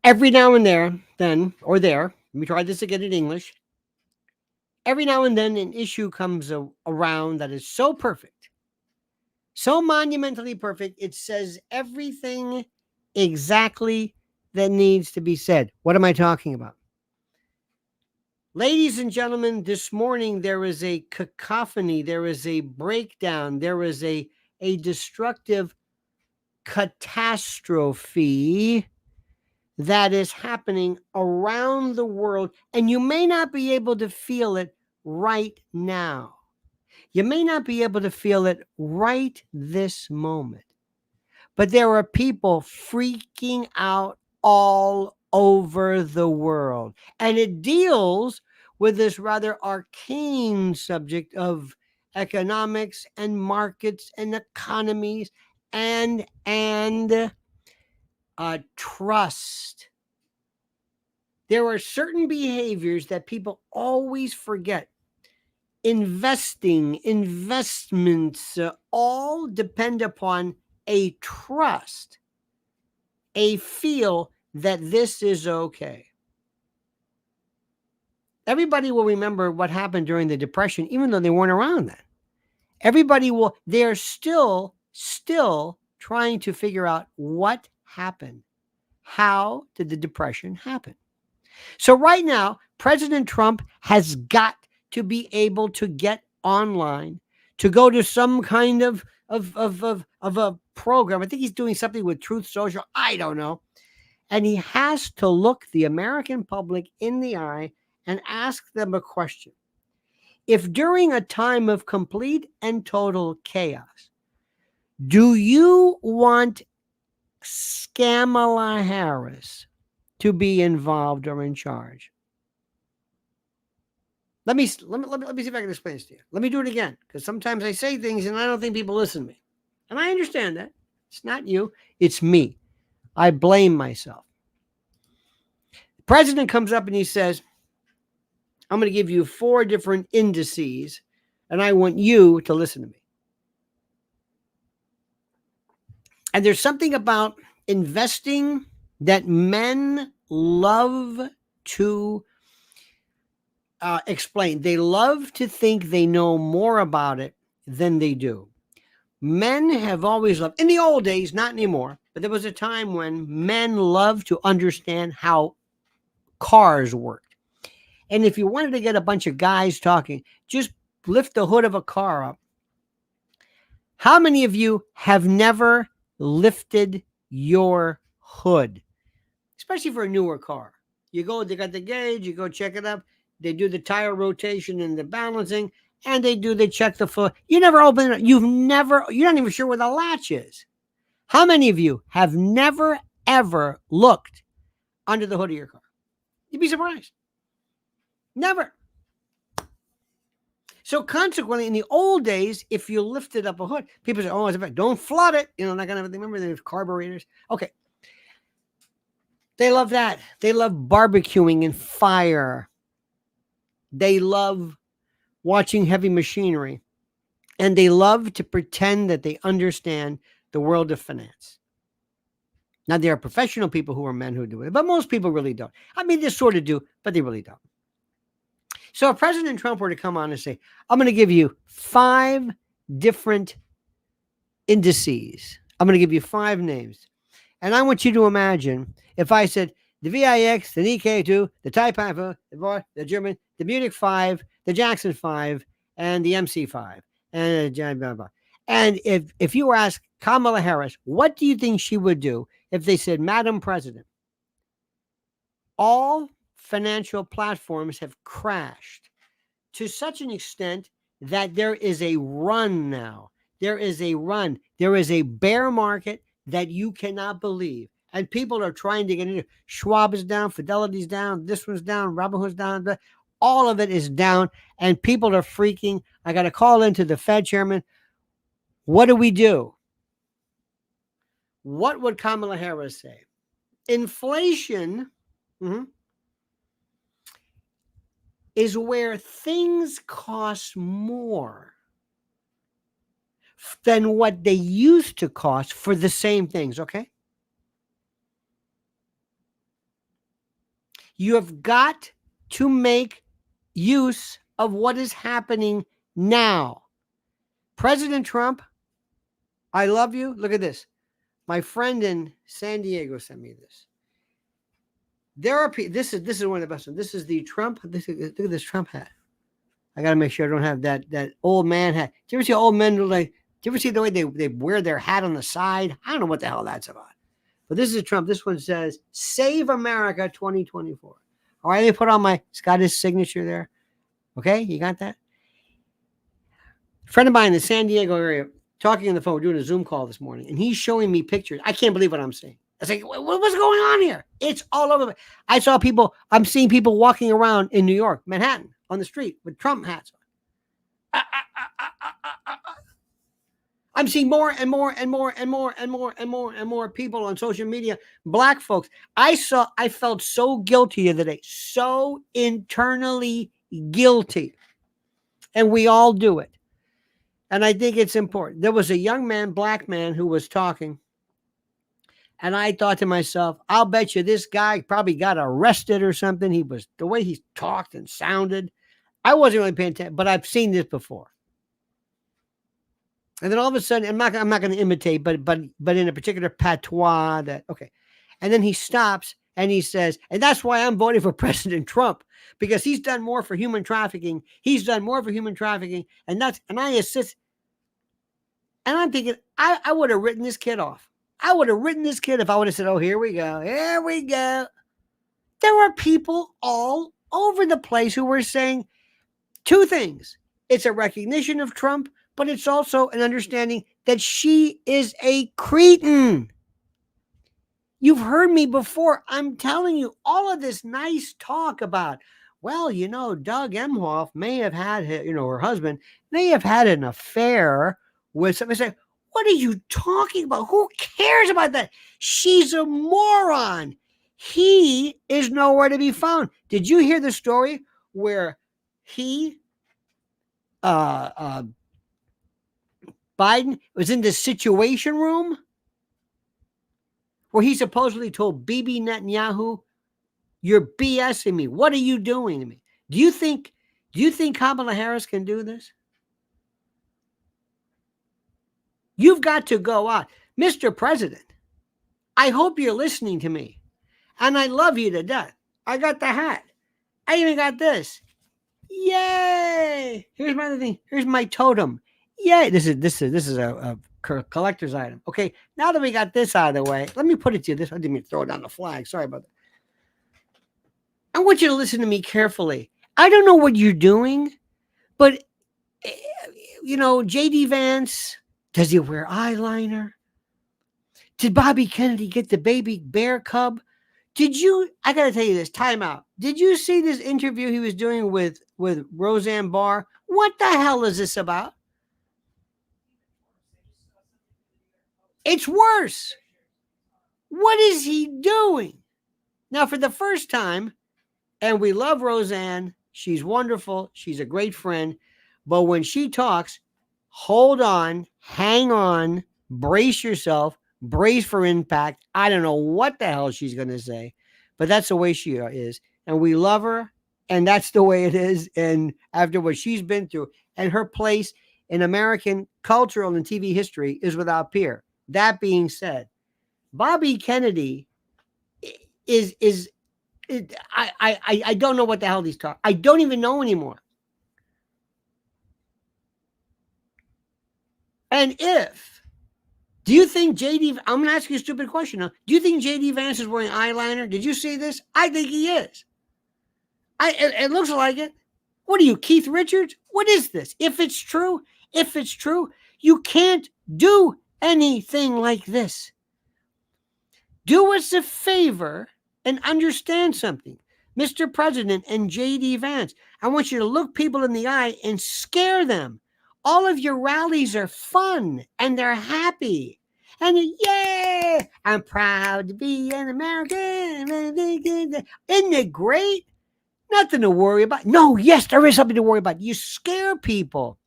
Every now and then, let me try this again in English. Every now and then, an issue comes around that is so perfect, so monumentally perfect, it says everything exactly that needs to be said. What am I talking about? Ladies and gentlemen, this morning there is a cacophony, there is a breakdown, there is a destructive catastrophe that is happening around the world, and you may not be able to feel it right now. You may not be able to feel it right this moment, but there are people freaking out all over the world, and it deals with this rather arcane subject of economics and markets and economies and trust. There are certain behaviors that people always forget. Investments, all depend upon a trust, a feel that this is okay. Everybody will remember what happened during the Depression, even though they weren't around then. They're still trying to figure out what happened. How did the Depression happen? So right now, President Trump has got to be able to get online, to go to some kind of a program. I think he's doing something with Truth Social. I don't know. And he has to look the American public in the eye and ask them a question. If during a time of complete and total chaos, do you want Scamala Harris to be involved or in charge? Let me see if I can explain this to you. Let me do it again, because sometimes I say things and I don't think people listen to me. And I understand that. It's not you, it's me. I blame myself. The president comes up and he says, I'm going to give you 4 different indices, and I want you to listen to me. And there's something about investing that men love to explain. They love to think they know more about it than they do. Men have always loved, in the old days, not anymore, but there was a time when men loved to understand how cars worked. And if you wanted to get a bunch of guys talking, just lift the hood of a car up. How many of you have never lifted your hood, especially for a newer car? You go, they got the gauge, you go check it up. They do the tire rotation and the balancing, and they check the foot. You never open it. You're not even sure where the latch is. How many of you have never, ever looked under the hood of your car? You'd be surprised. Never. So consequently, in the old days, if you lifted up a hood, people say, oh, it's a bad. Don't flood it. You know, that kind of thing. Remember, there's carburetors. Okay. They love that. They love barbecuing and fire. They love watching heavy machinery. And they love to pretend that they understand the world of finance. Now, there are professional people who are men who do it, but most people really don't. I mean, they sort of do, but they really don't. So if President Trump were to come on and say, I'm going to give you 5 different indices. I'm going to give you 5 names. And I want you to imagine if I said the VIX, the Nikkei 2, the Taipei, the German, the Munich 5, the Jackson 5, and the MC 5. And blah, blah. And if you were asked Kamala Harris, what do you think she would do if they said, Madam President, all financial platforms have crashed to such an extent that there is a run now. There is a run. There is a bear market that you cannot believe. And people are trying to get into. Schwab is down, Fidelity's down, this one's down, Robinhood's down. All of it is down, and people are freaking. I got to call into the Fed chairman. What do we do? What would Kamala Harris say? Inflation is where things cost more than what they used to cost for the same things, okay? You have got to make use of what is happening now. President Trump, I love you. Look at this. My friend in San Diego sent me this. There are people. This is one of the best ones. This is the Trump. Look at this Trump hat. I got to make sure I don't have that old man hat. Do you ever see old men like? Do you ever see the way they wear their hat on the side? I don't know what the hell that's about. But this is a Trump. This one says, Save America 2024. All right, let me put on it's got his signature there. Okay, you got that? A friend of mine in the San Diego area, talking on the phone, we're doing a Zoom call this morning, and he's showing me pictures. I can't believe what I'm seeing. I was like, what's going on here? It's all over. I'm seeing people walking around in New York, Manhattan, on the street with Trump hats on. I'm seeing more and more and more and more and more and more and more people on social media, black folks. I felt so guilty the other day, so internally guilty. And we all do it. And I think it's important. There was a young man, black man, who was talking. And I thought to myself, I'll bet you this guy probably got arrested or something. The way he talked and sounded. I wasn't really paying attention, but I've seen this before. And then all of a sudden, I'm not going to imitate, but in a particular patois okay. And then he stops and he says, and that's why I'm voting for President Trump, because he's done more for human trafficking. He's done more for human trafficking. And I assist. And I'm thinking, I would have written this kid off. I would have written this kid if I would have said, oh, here we go. Here we go. There were people all over the place who were saying two things. It's a recognition of Trump, but it's also an understanding that she is a cretin. You've heard me before. I'm telling you, all of this nice talk about, well, Doug Emhoff may have had, her husband may have had an affair with somebody. Say, what are you talking about? Who cares about that? She's a moron. He is nowhere to be found. Did you hear the story where Biden was in the Situation Room where he supposedly told Bibi Netanyahu, you're BSing me. What are you doing to me? Do you think Kamala Harris can do this? You've got to go out. Mr. President, I hope you're listening to me. And I love you to death. I got the hat. I even got this. Yay! Here's my other thing. Here's my totem. Yay! This is a collector's item. Okay, now that we got this out of the way, let me put it to you this. I didn't mean to throw down the flag. Sorry about that. I want you to listen to me carefully. I don't know what you're doing, but J.D. Vance, does he wear eyeliner? Did Bobby Kennedy get the baby bear cub? I got to tell you this, time out. Did you see this interview he was doing with Roseanne Barr? What the hell is this about? It's worse. What is he doing? Now, for the first time, and we love Roseanne. She's wonderful. She's a great friend. But when she talks, hold on, hang on, brace yourself, brace for impact. I don't know what the hell she's going to say, but that's the way she is. And we love her, and that's the way it is. And after what she's been through, and her place in American cultural and TV history is without peer. That being said, Bobby Kennedy I don't know what the hell he's talking. I don't even know anymore. And do you think I'm going to ask you a stupid question now. Do you think J.D. Vance is wearing eyeliner? Did you see this? I think he is. It looks like it. What are you, Keith Richards? What is this? If it's true, you can't do anything like this. Do us a favor and understand something. Mr. President and J.D. Vance, I want you to look people in the eye and scare them. All of your rallies are fun and they're happy. And yay, I'm proud to be an American. Isn't it great? Nothing to worry about. No, yes, there is something to worry about. You scare people.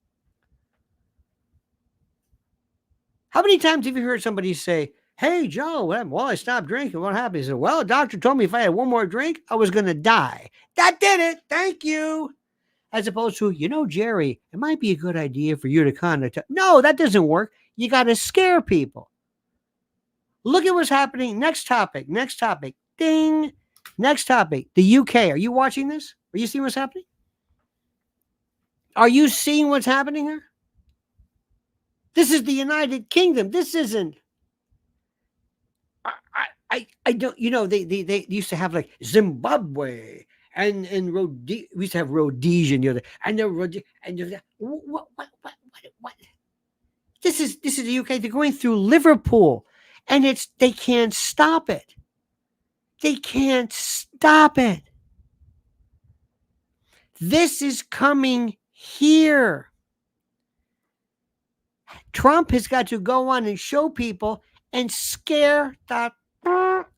How many times have you heard somebody say, Hey, Joe, well, I stopped drinking. What happened? He said, well, the doctor told me if I had one more drink, I was going to die. That did it. Thank you. As opposed to, Jerry, it might be a good idea for you to contact. No, that doesn't work. You got to scare people. Look at what's happening. Next topic. Ding. Next topic. The UK. Are you watching this? Are you seeing what's happening? Are you seeing what's happening here? This is the United Kingdom. This isn't. I don't. They used to have like Zimbabwe and we used to have Rhodesia and what? This is the UK. They're going through Liverpool, and they can't stop it. They can't stop it. This is coming here. Trump has got to go on and show people and scare the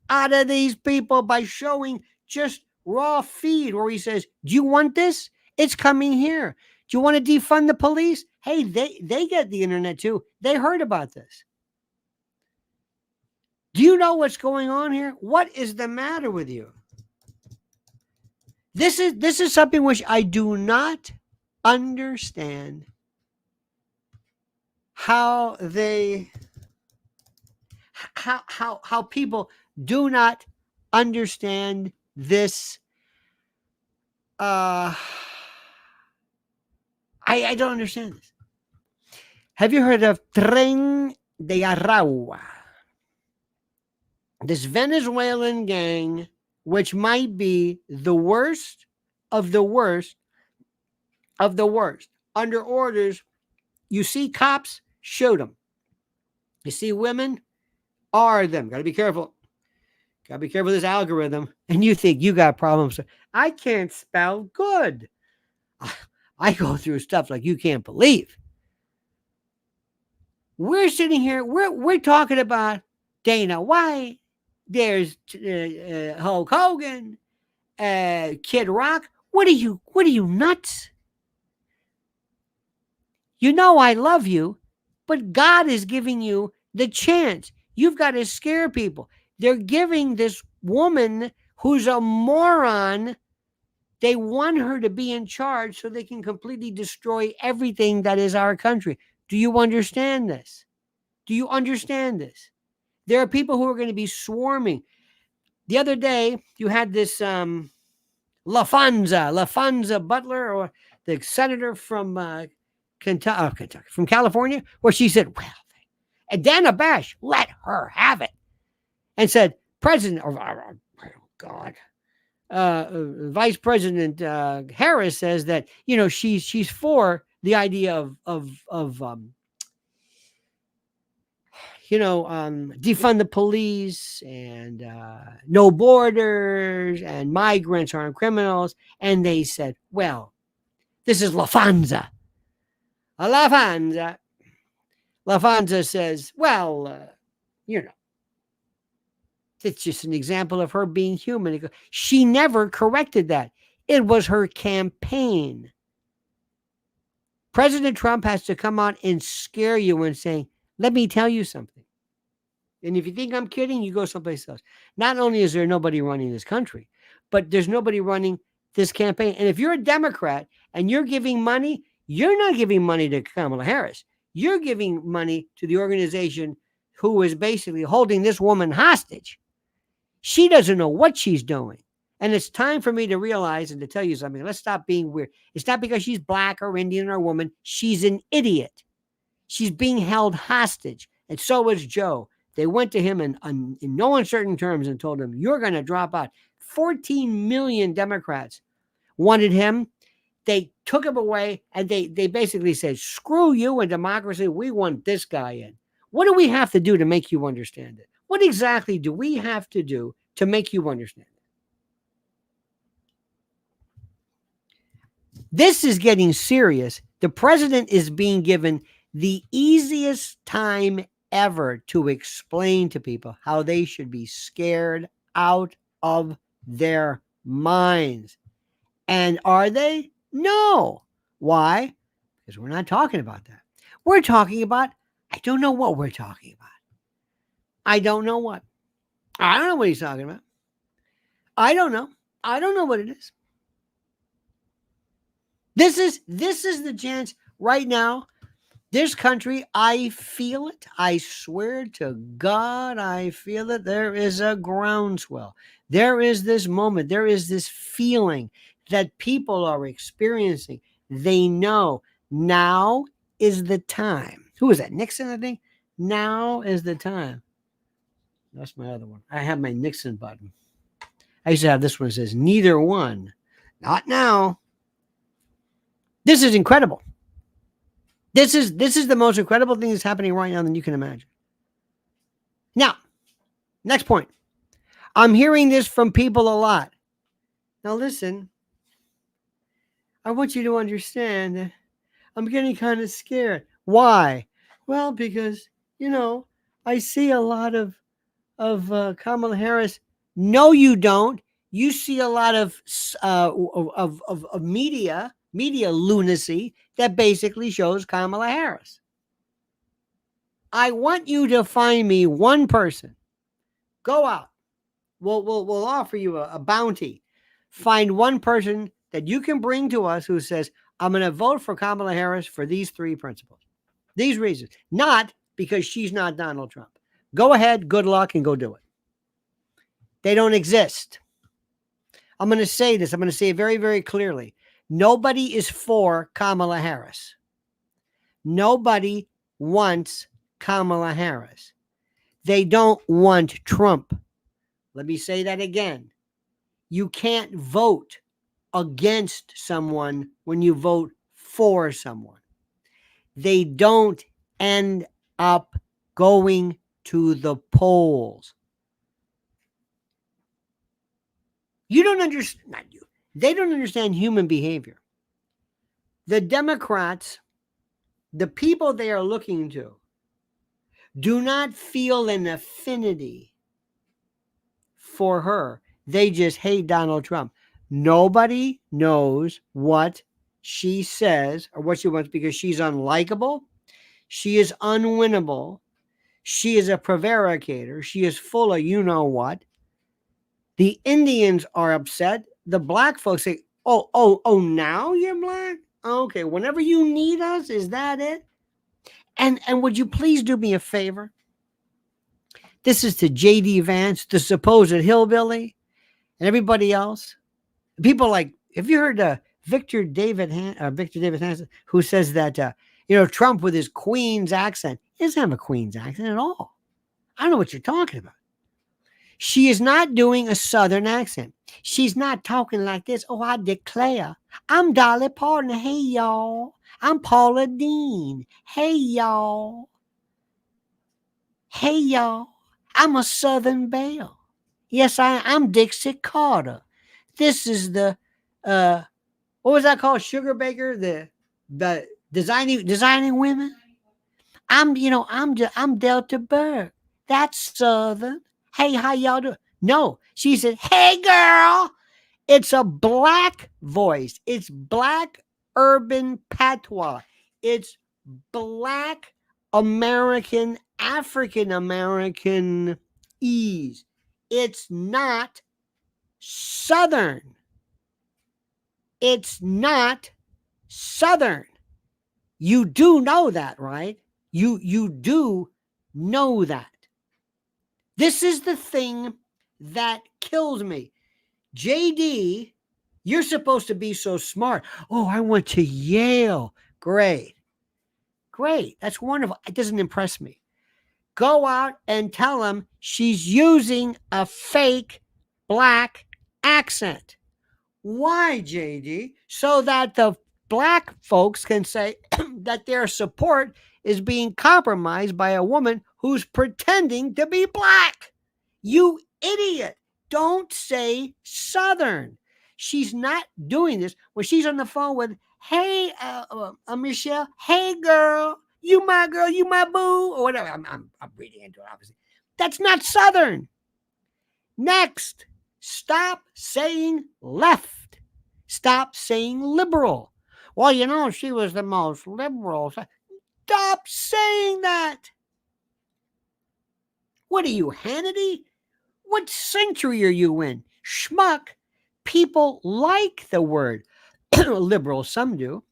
out of these people by showing just raw feed where he says, do you want this? It's coming here. Do you want to defund the police? Hey, they get the internet too. They heard about this. Do you know what's going on here? What is the matter with you? This is something which I do not understand how people do not understand this. I don't understand this. Have you heard of Tren de Aragua? This Venezuelan gang, which might be the worst of the worst of the worst. Under orders, you see cops, shoot them. You see women, are them. Got to be careful. Got to be careful with this algorithm. And you think you got problems. I can't spell good. I go through stuff like you can't believe. We're sitting here, we're talking about Dana White. There's Hulk Hogan, Kid Rock. What are you nuts? I love you, but God is giving you the chance. You've got to scare people. They're giving this woman who's a moron, they want her to be in charge so they can completely destroy everything that is our country. Do you understand this? Do you understand this? There are people who are going to be swarming. The other day, you had this LaFonza Butler, or the senator from Kentucky, from California, where she said, well, and Dana Bash let her have it and said, Vice President Harris says that, she's for the idea of defund the police and no borders and migrants aren't criminals. And they said, well, this is LaFonza. LaFonza says, well, it's just an example of her being human. She never corrected that. It was her campaign. President Trump has to come out and scare you and say, let me tell you something. And if you think I'm kidding, you go someplace else. Not only is there nobody running this country, but there's nobody running this campaign. And if you're a Democrat and you're giving money, you're not giving money to Kamala Harris. You're giving money to the organization who is basically holding this woman hostage. She doesn't know what she's doing. And it's time for me to realize and to tell you something. Let's stop being weird. It's not because she's black or Indian or woman. She's an idiot. She's being held hostage. And so is Joe. They went to him in no uncertain terms and told him, you're going to drop out. 14 million Democrats wanted him. They took him away, and they basically said, screw you and democracy. We want this guy in. What do we have to do to make you understand it? What exactly do we have to do to make you understand it? This is getting serious. The president is being given the easiest time ever to explain to people how they should be scared out of their minds. And are they? No. Why? Because we're not talking about that. We're talking about, I don't know what we're talking about. I don't know what. I don't know what he's talking about. I don't know. I don't know what it is. This is the chance right now. This country, I feel it. I swear to God, I feel it. There is a groundswell. There is this moment. There is this feeling that people are experiencing. They know now is the time. Who is that? Nixon, I think? Now is the time. That's my other one. I have my Nixon button. I used to have this one that says, neither one. Not now. This is incredible. This is the most incredible thing that's happening right now than you can imagine. Now, next point. I'm hearing this from people a lot. Now listen, I want you to understand that I'm getting kind of scared. Why? Well, because, I see a lot of Kamala Harris. No, you don't. You see a lot of media lunacy that basically shows Kamala Harris. I want you to find me one person. Go out. We'll offer you a bounty. Find one person that you can bring to us who says, I'm going to vote for Kamala Harris for these three principles. These reasons. Not because she's not Donald Trump. Go ahead, good luck, and go do it. They don't exist. I'm going to say this. I'm going to say it very, very clearly. Nobody is for Kamala Harris. Nobody wants Kamala Harris. They don't want Trump. Let me say that again. You can't vote against someone when you vote for someone. They don't end up going to the polls. You don't understand, not you. They don't understand human behavior. The Democrats, the people they are looking to, do not feel an affinity for her. They just hate Donald Trump. Nobody knows what she says or what she wants because she's unlikable. She is unwinnable. She is a prevaricator. She is full of you know what. The Indians are upset. The black folks say, oh, now you're black? Okay, whenever you need us, is that it? And would you please do me a favor? This is to J.D. Vance, the supposed hillbilly, and everybody else. People like, have you heard Victor David Hanson, who says that, Trump with his Queen's accent, he doesn't have a Queen's accent at all. I don't know what you're talking about. She is not doing a Southern accent. She's not talking like this. Oh, I declare. I'm Dolly Parton. Hey, y'all. I'm Paula Dean. Hey, y'all. Hey, y'all. I'm a Southern belle. Yes, I'm Dixie Carter. This is the, what was that called? Sugar Baker? The designing women? I'm Delta Burke. That's Southern. Hey, how y'all doing? No, she said, hey, girl. It's a black voice. It's black urban patois. It's black American, African American ease. It's not Southern. It's not Southern. You do know that, right? You do know that. This is the thing that kills me. JD, you're supposed to be so smart. Oh, I went to Yale. Great. That's wonderful. It doesn't impress me. Go out and tell them she's using a fake black accent. Why, JD? So that the black folks can say that their support is being compromised by a woman who's pretending to be black. You idiot. Don't say Southern. She's not doing this when she's on the phone with, hey, Michelle, hey, girl, you my girl, you my boo, or whatever. I'm reading into it, obviously. That's not Southern. Next, stop saying left. Stop saying liberal. Well, she was the most liberal. Stop saying that. What are you, Hannity? What century are you in? Schmuck. People like the word liberal. Some do.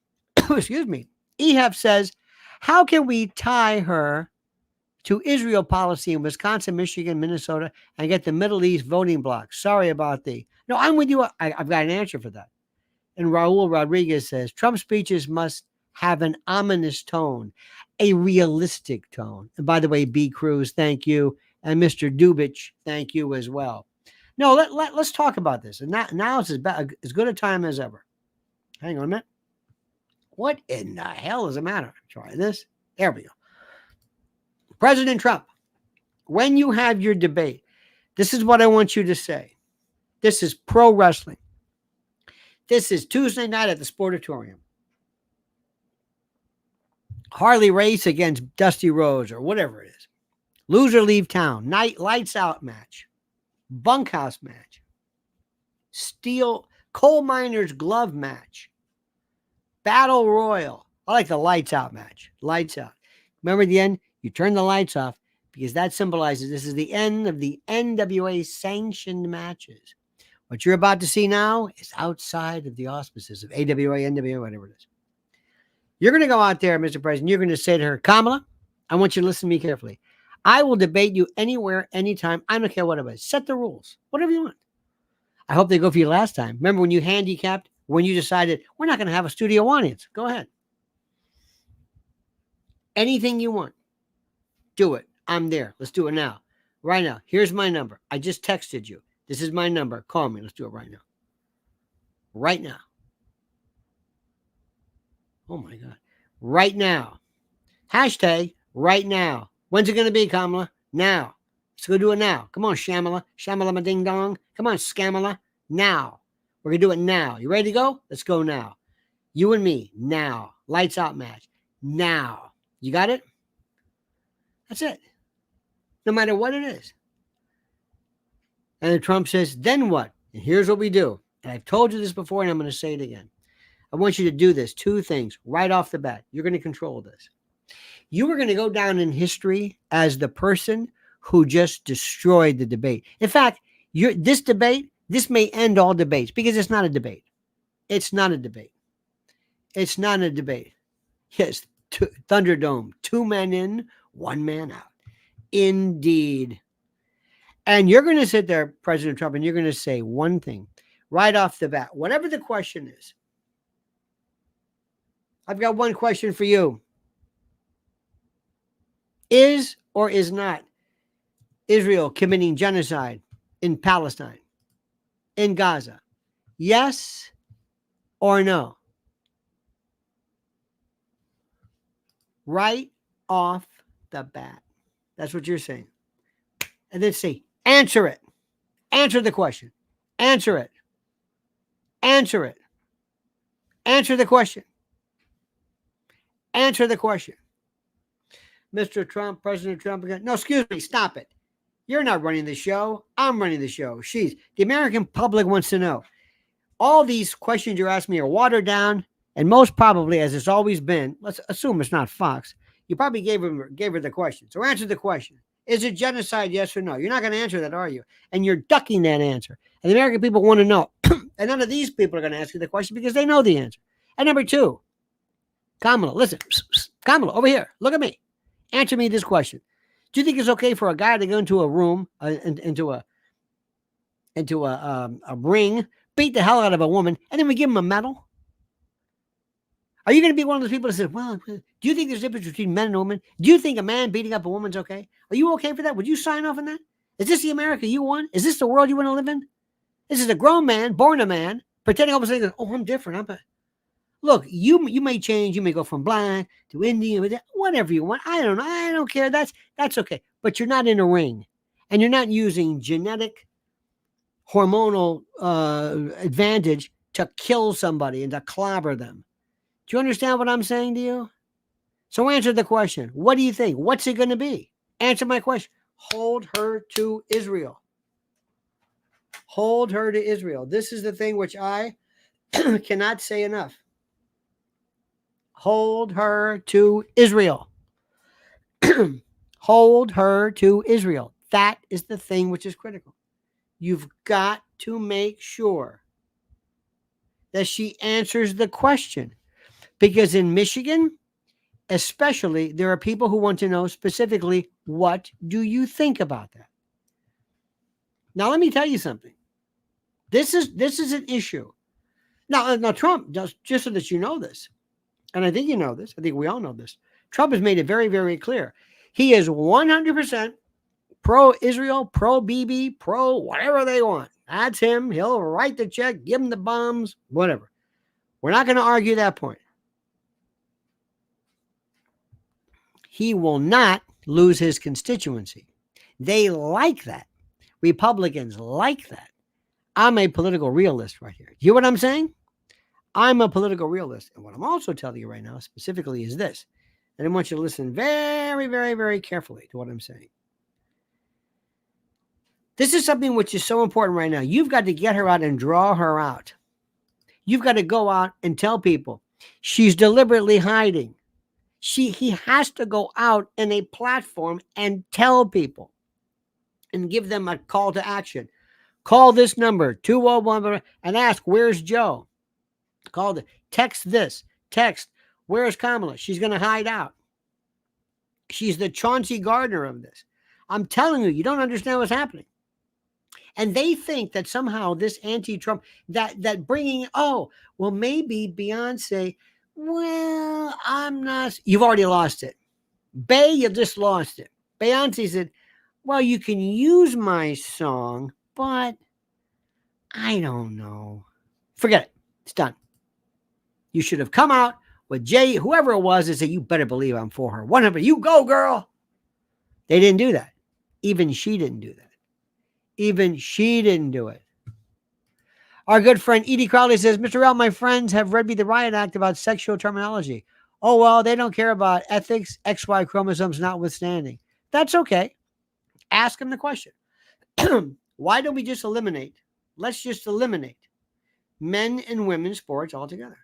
Excuse me. Ehab says, how can we tie her to Israel policy in Wisconsin, Michigan, Minnesota, and get the Middle East voting bloc? Sorry about the. No, I'm with you. I've got an answer for that. And Raul Rodriguez says, Trump speeches must have an ominous tone, a realistic tone. And by the way, B. Cruz, thank you. And Mr. Dubich, thank you as well. No, let's talk about this. And now it's as good a time as ever. Hang on a minute. What in the hell is the matter? Try this. There we go. President Trump, when you have your debate, this is what I want you to say. This is pro wrestling. This is Tuesday night at the Sportatorium. Harley Race against Dusty Rhodes or whatever it is. Loser leave town. Night lights out match. Bunkhouse match. Steel coal miners glove match. Battle Royal. I like the lights out match. Lights out. Remember at the end, you turn the lights off because that symbolizes this is the end of the NWA sanctioned matches. What you're about to see now is outside of the auspices of AWA, NWA, whatever it is. You're going to go out there, Mr. President. You're going to say to her, Kamala, I want you to listen to me carefully. I will debate you anywhere, anytime. I don't care what it is. Set the rules. Whatever you want. I hope they go for you last time. Remember when you handicapped, when you decided we're not going to have a studio audience? Go ahead. Anything you want. Do it. I'm there. Let's do it now. Right now. Here's my number. I just texted you. This is my number. Call me. Let's do it right now. Right now. Oh my God. Right now. Hashtag right now. When's it going to be, Kamala? Now. Let's go do it now. Come on, Scamala. Scamala ma ding dong. Come on, Scamala. Now. We're going to do it now. You ready to go? Let's go now. You and me. Now. Lights out match. Now. You got it? That's it. No matter what it is. And then Trump says, then what? And here's what we do. And I've told you this before, and I'm going to say it again. I want you to do this. Two things right off the bat. You're going to control this. You are going to go down in history as the person who just destroyed the debate. In fact, this debate, this may end all debates because it's not a debate. It's not a debate. It's not a debate. Yes, Thunderdome, 2 men in, 1 man out. Indeed. And you're going to sit there, President Trump, and you're going to say one thing right off the bat, whatever the question is. I've got one question for you. Is or is not Israel committing genocide in Palestine, in Gaza? Yes or no? Right off the bat. That's what you're saying. And then say, answer it. Answer the question. Answer it. Answer it. Answer the question. Answer the question. Mr. Trump, President Trump again. No, excuse me. Stop it. You're not running the show. I'm running the show. The American public wants to know. All these questions you're asking me are watered down, and most probably, as it's always been, let's assume it's not Fox, you probably gave her the question. So answer the question. Is it genocide, yes or no? You're not going to answer that, are you? And you're ducking that answer. And the American people want to know. And none of these people are going to ask you the question because they know the answer. And number two, Kamala, listen. Kamala, over here. Look at me. Answer me this question. Do you think it's okay for a guy to go into a room, into a ring, beat the hell out of a woman, and then we give him a medal? Are you going to be one of those people that says, well, do you think there's a difference between men and women? Do you think a man beating up a woman's okay? Are you okay for that? Would you sign off on that? Is this the America you want? Is this the world you want to live in? This is a grown man, born a man, pretending all of a sudden, oh, I'm different. Look, you may change. You may go from black to Indian, whatever you want. I don't know. I don't care. That's okay. But you're not in a ring, and you're not using genetic, hormonal advantage to kill somebody and to clobber them. Do you understand what I'm saying to you? So answer the question. What do you think? What's it going to be? Answer my question. Hold her to Israel. Hold her to Israel. This is the thing which I cannot say enough. Hold her to Israel. Hold her to Israel. That is the thing which is critical. You've got to make sure that she answers the question. Because in Michigan, especially, there are people who want to know specifically, what do you think about that? Now, let me tell you something. This is an issue. Now Trump, just so that you know this, and I think you know this, I think we all know this, Trump has made it very, very clear. He is 100% pro-Israel, pro-BB, pro-whatever they want. That's him. He'll write the check, give them the bombs, whatever. We're not going to argue that point. He will not lose his constituency. They like that. Republicans like that. I'm a political realist right here. You hear what I'm saying? I'm a political realist. And what I'm also telling you right now specifically is this. And I want you to listen very, very, very carefully to what I'm saying. This is something which is so important right now. You've got to get her out and draw her out. You've got to go out and tell people she's deliberately hiding. He has to go out in a platform and tell people and give them a call to action. Call this number, 201, and ask, where's Joe? Text this. Text, where's Kamala? She's going to hide out. She's the Chauncey Gardner of this. I'm telling you, you don't understand what's happening. And they think that somehow this anti-Trump, that bringing, maybe Beyonce, I'm not. You've already lost it. You just lost it. Beyonce said, well, you can use my song, but I don't know. Forget it. It's done. You should have come out with Jay, whoever it was, and said, you better believe I'm for her. 100%. You go, girl. They didn't do that. Even she didn't do that. Even she didn't do it. Our good friend Edie Crowley says, Mr. L, my friends have read me the Riot Act about sexual terminology. Oh, well, they don't care about ethics, XY chromosomes notwithstanding. That's okay. Ask them the question. Why don't we just let's just eliminate men and women's sports altogether.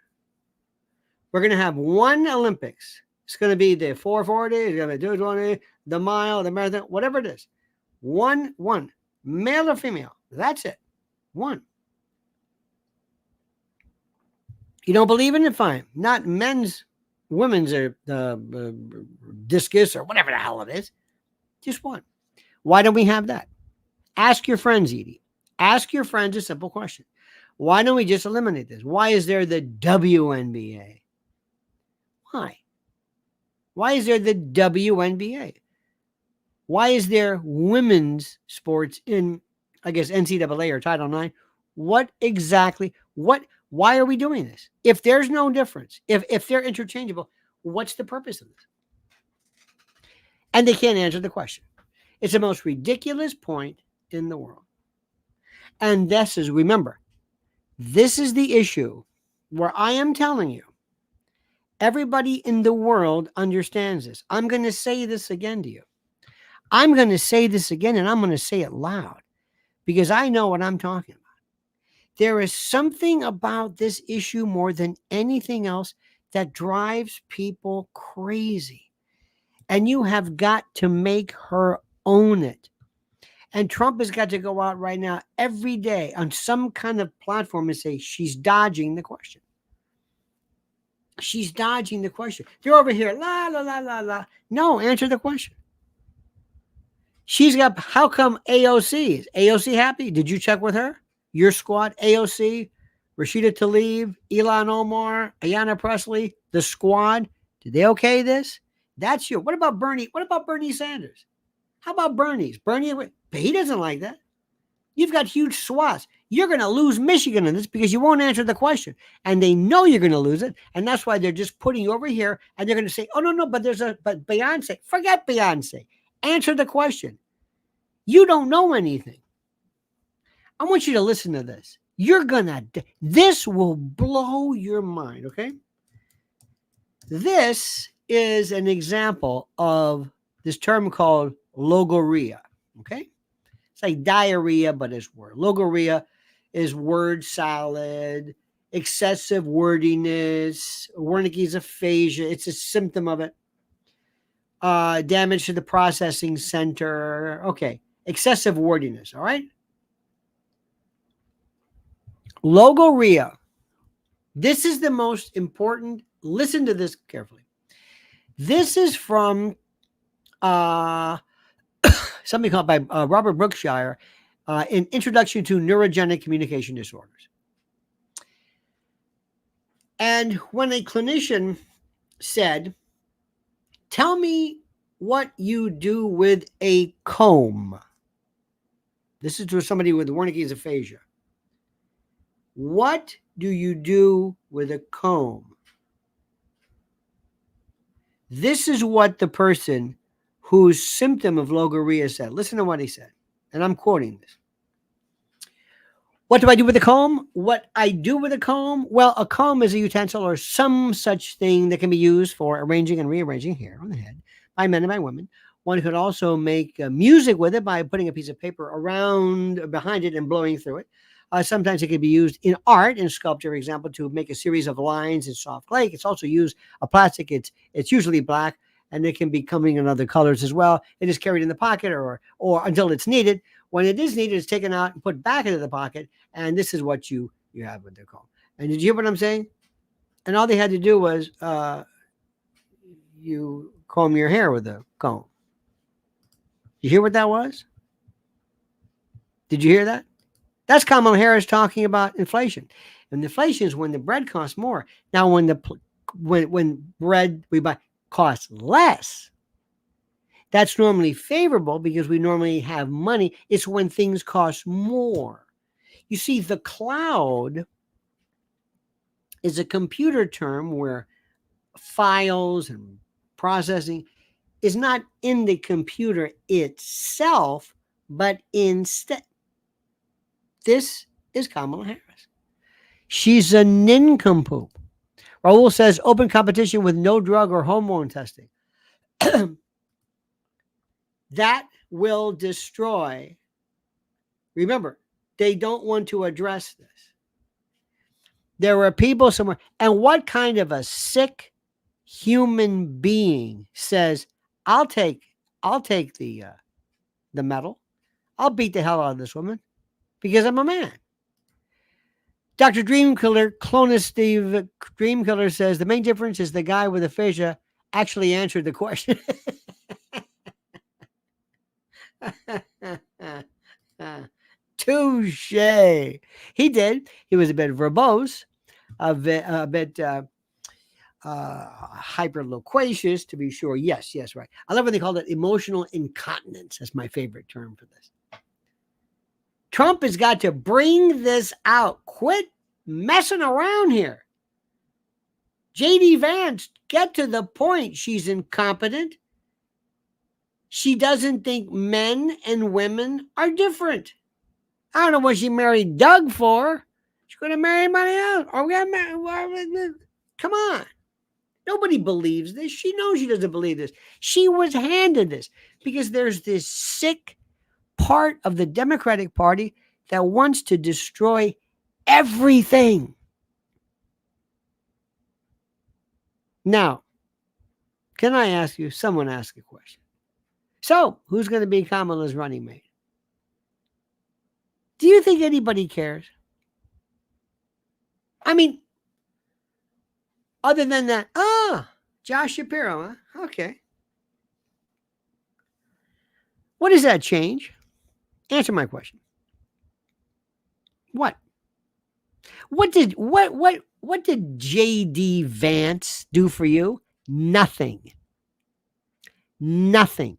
We're going to have one Olympics. It's going to be the 440, it's going to be 220, the mile, the marathon, whatever it is. One, male or female. That's it. One. You don't believe in it? Fine. Not men's, women's, or discus, or whatever the hell it is. Just one. Why don't we have that? Ask your friends, Edie. Ask your friends a simple question. Why don't we just eliminate this? Why is there the WNBA? Why? Why is there the WNBA? Why is there women's sports in, I guess, NCAA or Title IX? Why are we doing this? If there's no difference, if they're interchangeable, what's the purpose of this? And they can't answer the question. It's the most ridiculous point in the world. And remember, this is the issue where I am telling you, everybody in the world understands this. I'm going to say this again to you. I'm going to say this again, and I'm going to say it loud because I know what I'm talking about. There is something about this issue more than anything else that drives people crazy. And you have got to make her own it. And Trump has got to go out right now every day on some kind of platform and say she's dodging the question. She's dodging the question. They're over here, la, la, la, la, la. No, answer the question. She's got, how come AOC? Is AOC happy? Did you check with her? Your squad, AOC, Rashida Tlaib, Ilhan Omar, Ayanna Pressley, the squad. Did they okay this? That's you. What about Bernie? What about Bernie Sanders? How about Bernie's? He doesn't like that. You've got huge swaths. You're going to lose Michigan in this because you won't answer the question. And they know you're going to lose it. And that's why they're just putting you over here. And they're going to say, oh, no, but but Beyonce. Forget Beyonce. Answer the question. You don't know anything. I want you to listen to this. This will blow your mind, okay? This is an example of this term called logorrhea, okay? It's like diarrhea, but it's word. Logorrhea is word salad, excessive wordiness, Wernicke's aphasia. It's a symptom of it. Damage to the processing center. Okay. excessive wordiness, all right? Logorrhea. This is the most important. Listen to this carefully. This is from something called by Robert Brookshire in Introduction to Neurogenic Communication Disorders. And when a clinician said, tell me what you do with a comb. This is to somebody with Wernicke's aphasia. What do you do with a comb? This is what the person whose symptom of logorrhea said. Listen to what he said. And I'm quoting this. What do I do with a comb? What I do with a comb? Well, a comb is a utensil or some such thing that can be used for arranging and rearranging hair on the head by men and by women. One could also make music with it by putting a piece of paper around behind it and blowing through it. Sometimes it can be used in art, in sculpture, for example, to make a series of lines in soft clay. It's also used a plastic. It's usually black, and it can be coming in other colors as well. It is carried in the pocket or until it's needed. When it is needed, it's taken out and put back into the pocket, and this is what you have with the comb. And did you hear what I'm saying? And all they had to do was you comb your hair with a comb. You hear what that was? Did you hear that? That's Kamala Harris talking about inflation. And inflation is when the bread costs more. Now, when bread we buy costs less, that's normally favorable because we normally have money. It's when things cost more. You see, the cloud is a computer term where files and processing is not in the computer itself, but instead. This is Kamala Harris. She's a nincompoop. Raul says open competition with no drug or hormone testing. That will destroy. Remember, they don't want to address this. There are people somewhere. And what kind of a sick human being says, I'll take the medal. I'll beat the hell out of this woman because I'm a man. Dr. Dreamkiller, Clonus Steve Dreamkiller says the main difference is the guy with aphasia actually answered the question. Touche. He did. He was a bit verbose, a bit hyper loquacious, to be sure. Yes, right. I love when they call it emotional incontinence. That's my favorite term for this. Trump has got to bring this out. Quit messing around here. J.D. Vance, get to the point. She's incompetent. She doesn't think men and women are different. I don't know what she married Doug for. She's going to marry anybody else. Come on. Nobody believes this. She knows she doesn't believe this. She was handed this because there's this sick part of the Democratic Party that wants to destroy everything. Now, can I ask you, someone ask a question. So, who's going to be Kamala's running mate? Do you think anybody cares? I mean, other than that, Josh Shapiro, huh? Okay. What does that change? Answer my question. What? What did J.D. Vance do for you? Nothing. Nothing.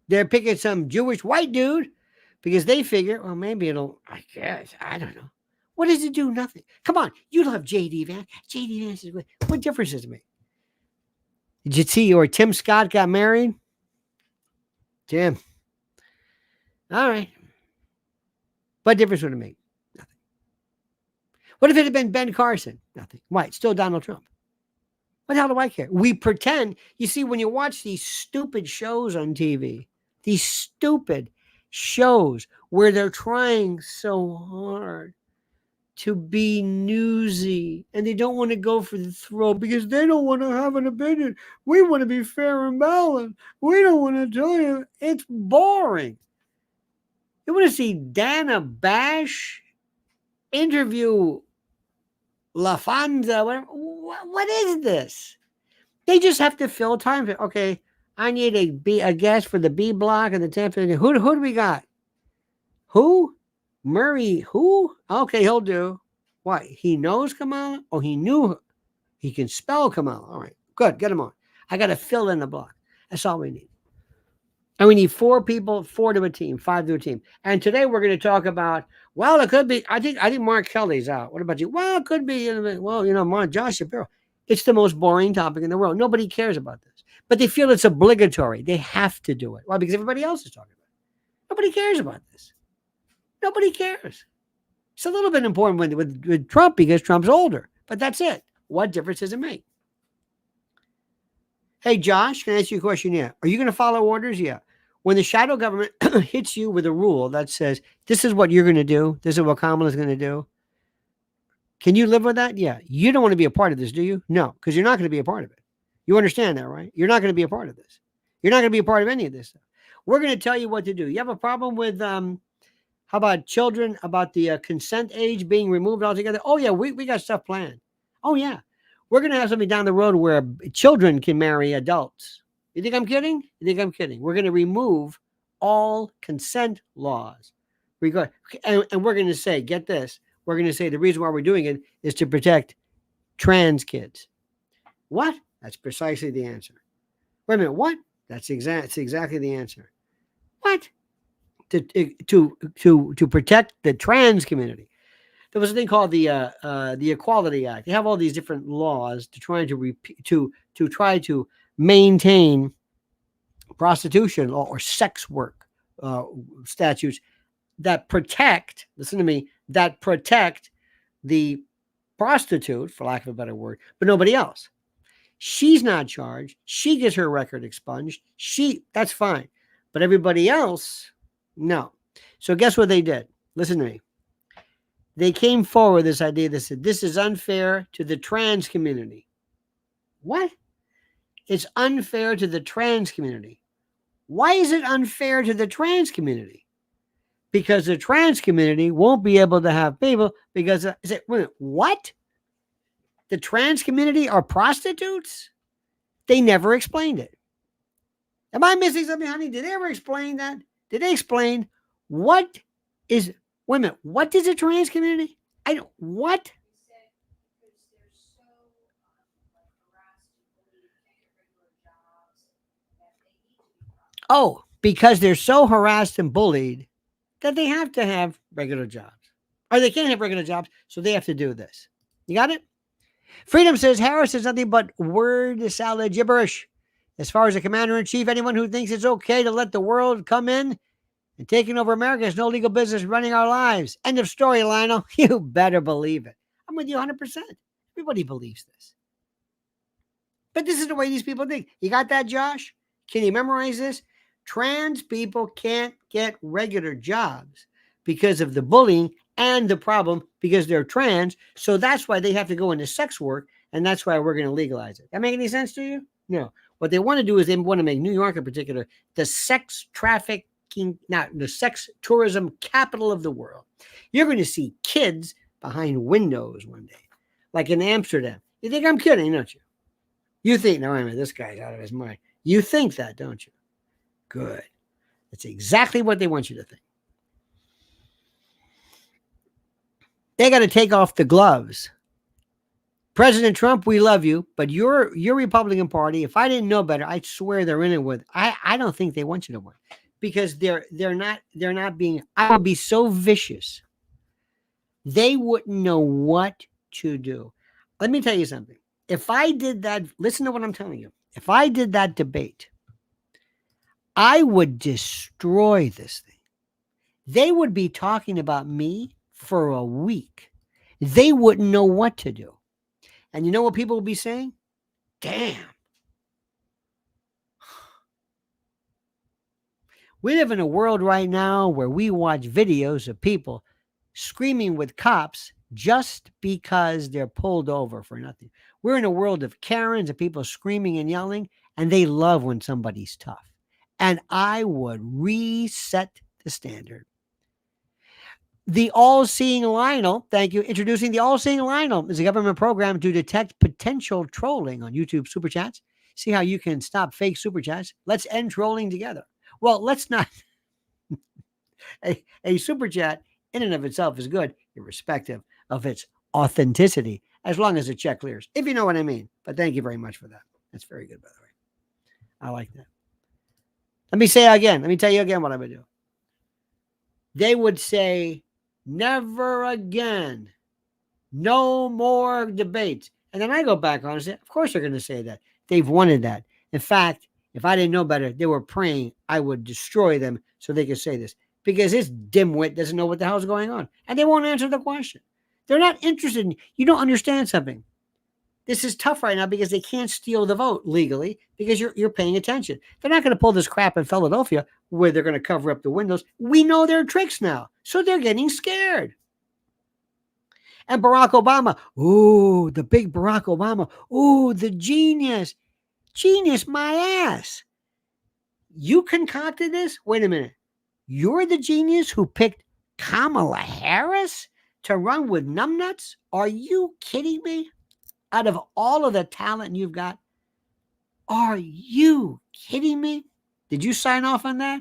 They're picking some Jewish white dude because they figure, well, maybe it'll, I guess, I don't know. What does it do? Nothing. Come on, you love J.D. Vance. J.D. Vance is what difference does it make? Did you see or Tim Scott got married? Tim. All right. What difference would it make? Nothing. What if it had been Ben Carson? Nothing. Why? It's still Donald Trump. What the hell do I care? We pretend. You see, when you watch these stupid shows on TV, these stupid shows where they're trying so hard to be newsy, and they don't want to go for the throat because they don't want to have an opinion. We want to be fair and balanced. We don't want to tell you. It's boring. You want to see Dana Bash interview LaFonza? What is this? They just have to fill time. Okay, I need a guest for the B block and the 10th. Who do we got? Who? Murray, who? Okay, he'll do. What? He knows Kamala? Oh, he knew he can spell Kamala. All right, good. Get him on. I got to fill in the block. That's all we need. And we need 4 people, 4 to a team, 5 to a team. And today we're going to talk about, well, it could be, I think Mark Kelly's out. What about you? Well, it could be, well, Josh Shapiro. It's the most boring topic in the world. Nobody cares about this. But they feel it's obligatory. They have to do it. Why? Because everybody else is talking about it. Nobody cares about this. Nobody cares. It's a little bit important with Trump because Trump's older, but that's it. What difference does it make? Hey, Josh, can I ask you a question? Yeah. Are you going to follow orders? Yeah. When the shadow government hits you with a rule that says, this is what you're going to do, this is what Kamala's going to do, can you live with that? Yeah. You don't want to be a part of this, do you? No, because you're not going to be a part of it. You understand that, right? You're not going to be a part of this. You're not going to be a part of any of this stuff. We're going to tell you what to do. You have a problem with, how about children, about the consent age being removed altogether? Oh, yeah, we got stuff planned. Oh, yeah. We're going to have something down the road where children can marry adults. You think I'm kidding? You think I'm kidding? We're going to remove all consent laws. And we're going to say, get this, we're going to say the reason why we're doing it is to protect trans kids. What? That's precisely the answer. Wait a minute, what? That's exactly the answer. What? To protect the trans community. There was a thing called the Equality Act. They have all these different laws to try to try to maintain prostitution or sex work statutes that protect. Listen to me. That protect the prostitute, for lack of a better word, but nobody else. She's not charged. She gets her record expunged. That's fine, but everybody else, no. So guess what they did? Listen to me. They came forward with this idea. They said, this is unfair to the trans community. What? It's unfair to the trans community. Why is it unfair to the trans community? Because the trans community won't be able to have people because, what? The trans community are prostitutes? They never explained it. Am I missing something, honey? Did they ever explain that? Did they explain what is... Wait a minute. What is a trans community? What? Oh, because they're so harassed and bullied that they have to have regular jobs. Or they can't have regular jobs, so they have to do this. You got it? Freedom says Harris is nothing but word salad gibberish. As far as the commander-in-chief, anyone who thinks it's okay to let the world come in and taking over America has no legal business running our lives. End of story, Lionel. You better believe it. I'm with you 100%. Everybody believes this. But this is the way these people think. You got that, Josh? Can you memorize this? Trans people can't get regular jobs because of the bullying and the problem because they're trans. So that's why they have to go into sex work, and that's why we're going to legalize it. That make any sense to you? No. What they want to do is they want to make New York in particular the sex trafficking, not the sex tourism capital of the world. You're going to see kids behind windows one day, like in Amsterdam. You think I'm kidding, don't you? You think, no, I mean, this guy's out of his mind. You think that, don't you? Good. That's exactly what they want you to think. They got to take off the gloves. President Trump, we love you, but your Republican Party, if I didn't know better, I'd swear they're in it with. I don't think they want you to win because they're not being. I would be so vicious. They wouldn't know what to do. Let me tell you something. If I did that, listen to what I'm telling you. If I did that debate, I would destroy this thing. They would be talking about me for a week. They wouldn't know what to do. And you know what people will be saying? Damn. We live in a world right now where we watch videos of people screaming with cops just because they're pulled over for nothing. We're in a world of Karens and people screaming and yelling, and they love when somebody's tough. And I would reset the standard. The All-Seeing Lionel, thank you. Introducing the All-Seeing Lionel is a government program to detect potential trolling on YouTube Super Chats. See how you can stop fake Super Chats. Let's end trolling together. Well, let's not. A Super Chat in and of itself is good, irrespective of its authenticity, as long as the check clears, if you know what I mean. But thank you very much for that. That's very good, by the way. I like that. Let me say again. Let me tell you again what I would do. They would say, never again. No more debates. And then I go back on and say, of course they're going to say that. They've wanted that. In fact, if I didn't know better, they were praying I would destroy them so they could say this. Because this dimwit doesn't know what the hell's going on. And they won't answer the question. They're not interested in, you don't understand something. This is tough right now because they can't steal the vote legally because you're paying attention. They're not going to pull this crap in Philadelphia where they're going to cover up the windows. We know their tricks now. So they're getting scared. And Barack Obama, ooh, the big Barack Obama, ooh, the genius. Genius, my ass. You concocted this? Wait a minute. You're the genius who picked Kamala Harris to run with numbnuts? Are you kidding me? Out of all of the talent you've got, are you kidding me? Did you sign off on that?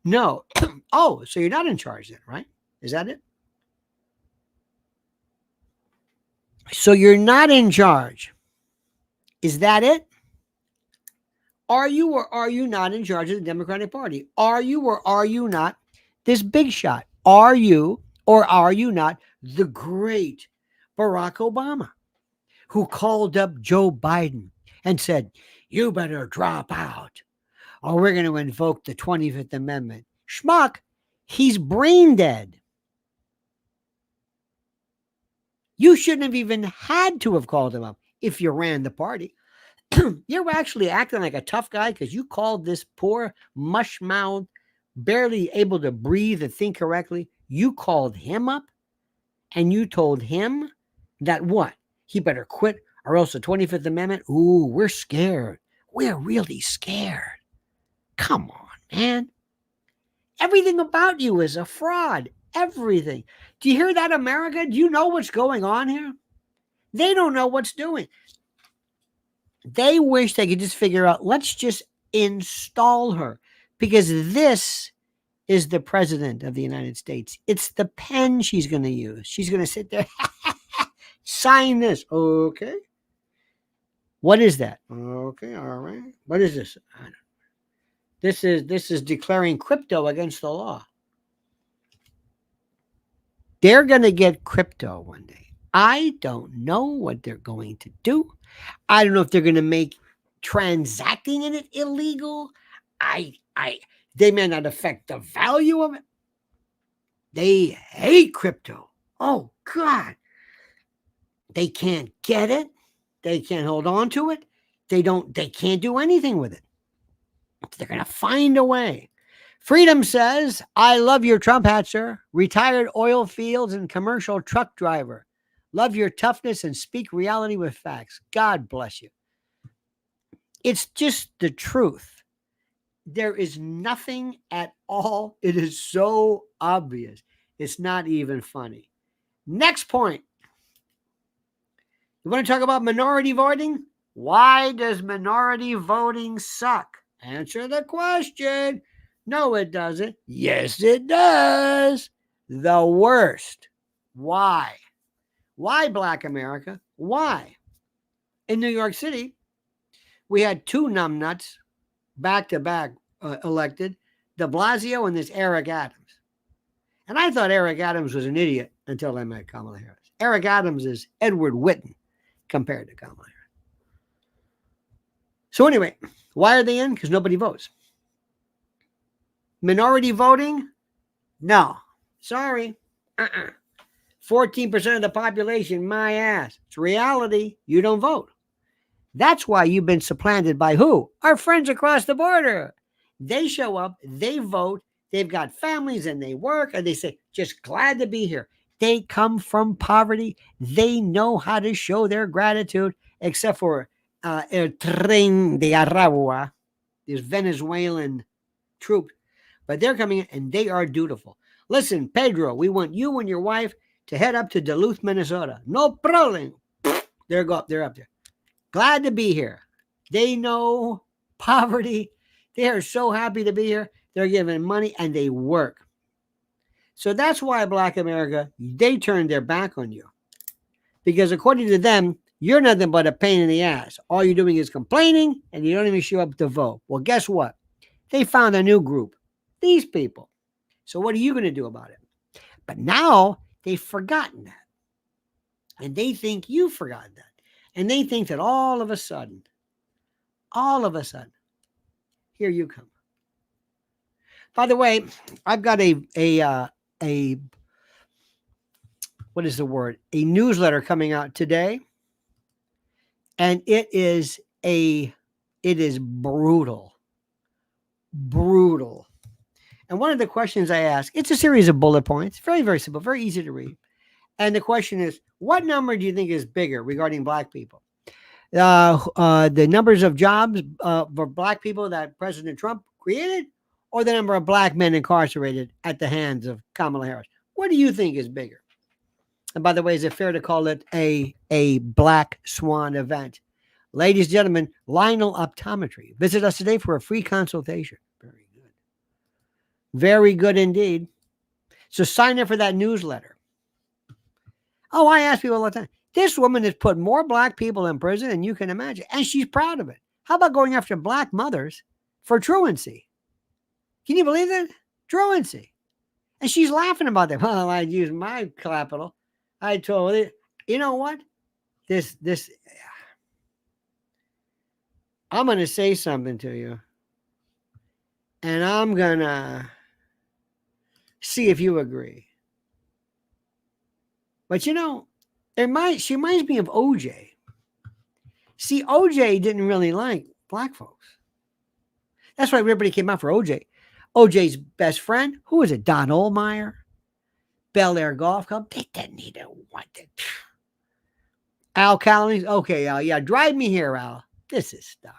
No. Oh, so you're not in charge then, right? Is that it? So you're not in charge. Is that it? Are you or are you not in charge of the Democratic Party? Are you or are you not this big shot? Are you or are you not the great Barack Obama, who called up Joe Biden and said, you better drop out or we're going to invoke the 25th Amendment? Schmuck, he's brain dead. You shouldn't have even had to have called him up if you ran the party. You're actually acting like a tough guy because you called this poor mush-mouthed, barely able to breathe and think correctly. You called him up and you told him that what? He better quit or else the 25th Amendment. Ooh, we're scared. We're really scared. Come on, man. Everything about you is a fraud. Everything. Do you hear that, America? Do you know what's going on here? They don't know what's doing. They wish they could just figure out, let's just install her because this is the president of the United States. It's the pen she's going to use. She's going to sit there, sign this. Okay. What is that? Okay. All right. What is this? I don't know. This is declaring crypto against the law. They're going to get crypto one day. I don't know what they're going to do. I don't know if they're going to make transacting in it illegal. They may not affect the value of it. They hate crypto. Oh, God. They can't get it. They can't hold on to it. They can't do anything with it. They're going to find a way. Freedom says, I love your Trump hat, sir. Retired oil fields and commercial truck driver. Love your toughness and speak reality with facts. God bless you. It's just the truth. There is nothing at all. It is so obvious. It's not even funny. Next point. You want to talk about minority voting? Why does minority voting suck? Answer the question. No, it doesn't. Yes, it does. The worst. Why? Why Black America? Why? In New York City, we had two numbnuts back-to-back elected, de Blasio and this Eric Adams. And I thought Eric Adams was an idiot until I met Kamala Harris. Eric Adams is Edward Whitten compared to Kamala Harris. So anyway, why are they in? Because nobody votes. Minority voting? No. Sorry. 14% of the population, my ass. It's reality. You don't vote. That's why you've been supplanted by who? Our friends across the border. They show up, they vote, they've got families and they work, and they say, just glad to be here. They come from poverty. They know how to show their gratitude, except for El Tren de Aragua, these Venezuelan troops. But they're coming in and they are dutiful. Listen, Pedro, we want you and your wife to head up to Duluth, Minnesota. No problem. They're up there. Glad to be here. They know poverty. They are so happy to be here. They're giving money and they work. So that's why Black America, they turned their back on you. Because according to them, you're nothing but a pain in the ass. All you're doing is complaining and you don't even show up to vote. Well, guess what? They found a new group. These people. So what are you going to do about it? But now they've forgotten that. And they think you've forgotten that. And they think that all of a sudden, here you come. By the way, I've got a what is the word? A newsletter coming out today. And it is brutal. Brutal. And one of the questions I ask, it's a series of bullet points, very, very simple, very easy to read. And the question is, what number do you think is bigger regarding Black people? The numbers of jobs for Black people that President Trump created, or the number of Black men incarcerated at the hands of Kamala Harris? What do you think is bigger? And by the way, is it fair to call it a black swan event? Ladies and gentlemen, Lionel Optometry. Visit us today for a free consultation. Very good. Very good indeed. So sign up for that newsletter. Oh, I ask people all the time. This woman has put more Black people in prison than you can imagine, and she's proud of it. How about going after Black mothers for truancy? Can you believe that? Truancy. And she's laughing about that. Well, I'd use my capital. I told it, you know what? This, I'm going to say something to you. And I'm going to see if you agree. But you know, she reminds me of OJ. See, OJ didn't really like Black folks. That's why everybody came out for OJ. OJ's best friend, who was it? Don Ohlmeyer, Bel Air Golf Club. They didn't even want it. Al Cowlings. Okay, Al. Yeah, drive me here, Al. This is stop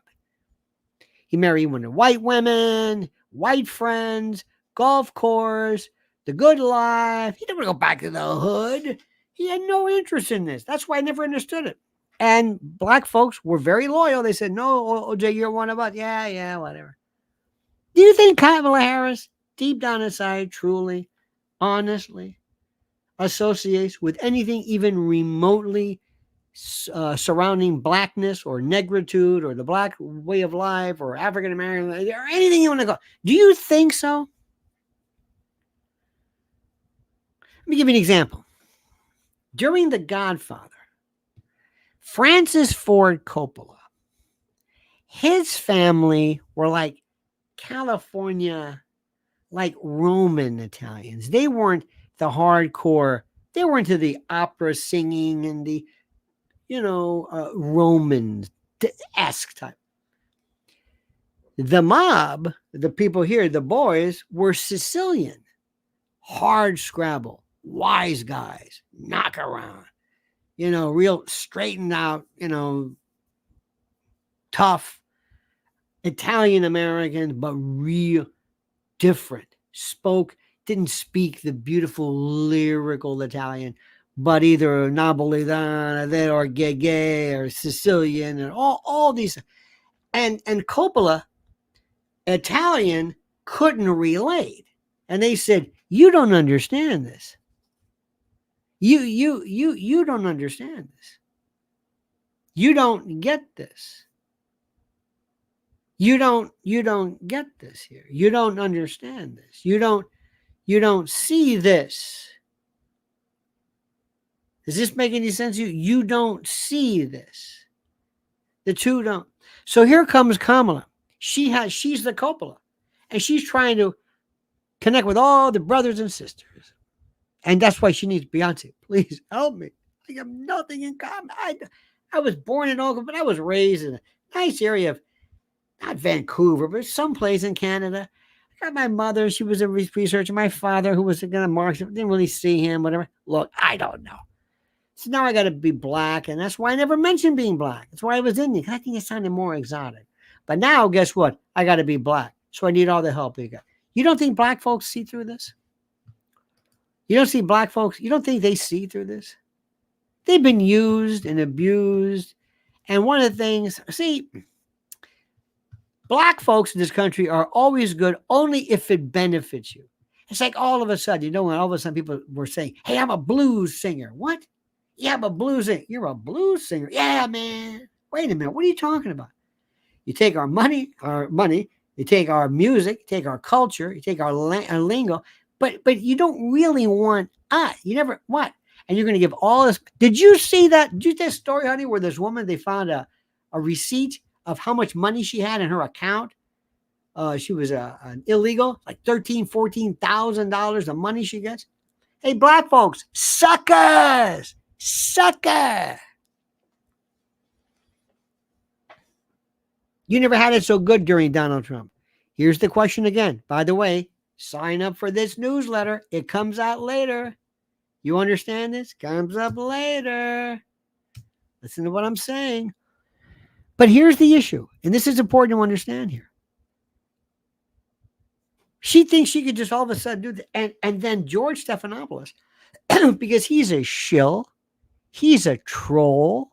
it. He married one of white women, white friends, golf course, the good life. He didn't want to go back to the hood. He had no interest in this. That's why I never understood it. And Black folks were very loyal. They said, no, OJ, you're one of us. Yeah, whatever. Do you think Kamala Harris, deep down inside, truly, honestly, associates with anything even remotely surrounding Blackness or negritude or the Black way of life or African American or anything you want to go? Do you think so? Let me give you an example. During The Godfather, Francis Ford Coppola, his family were like California, like Roman Italians. They weren't the hardcore, they were into the opera singing and the, Roman-esque type. The mob, the people here, the boys, were Sicilian. Hard scrabble, wise guys, knock around, real straightened out, tough Italian Americans, but real different. Didn't speak the beautiful lyrical Italian, but either Napolitana or Gege or Sicilian and all these. And Coppola, Italian, couldn't relate. And they said, you don't understand this. You don't understand this. You don't get this. You don't get this here. You don't understand this. You don't see this. Does this make any sense to you? You don't see this. The two don't. So here comes Kamala. She's the Coppola. And she's trying to connect with all the brothers and sisters. And that's why she needs Beyonce. Please help me. I have nothing in common. I was born in Oakland, but I was raised in a nice area of not Vancouver, but someplace in Canada. I got my mother, she was a researcher. My father, who was going to Marxist, didn't really see him, whatever. Look, I don't know. So now I got to be black, and that's why I never mentioned being black. That's why I was Indian, because I think it sounded more exotic. But now, guess what? I got to be black, so I need all the help you got. You don't think black folks see through this? You don't see black folks, you don't think they see through this? They've been used and abused. And one of the things, see, black folks in this country are always good only if it benefits you. It's like all of a sudden, when all of a sudden people were saying, hey, I'm a blues singer. What? Yeah, I'm a blues singer. You're a blues singer. Yeah, man. Wait a minute. What are you talking about? You take our money, you take our music, you take our culture, you take our lingo, but you don't really want us. You never, what? And you're going to give all this. Did you see that? Did you see that story, honey, where this woman, they found a receipt of how much money she had in her account? She was an illegal, like $13,000, $14,000 of money she gets. Hey, black folks, suckers, sucker. You never had it so good during Donald Trump. Here's the question again. By the way, sign up for this newsletter. It comes out later. You understand this? Comes up later. Listen to what I'm saying. But here's the issue, and this is important to understand here. She thinks she could just all of a sudden do that. And then George Stephanopoulos, because he's a shill, he's a troll,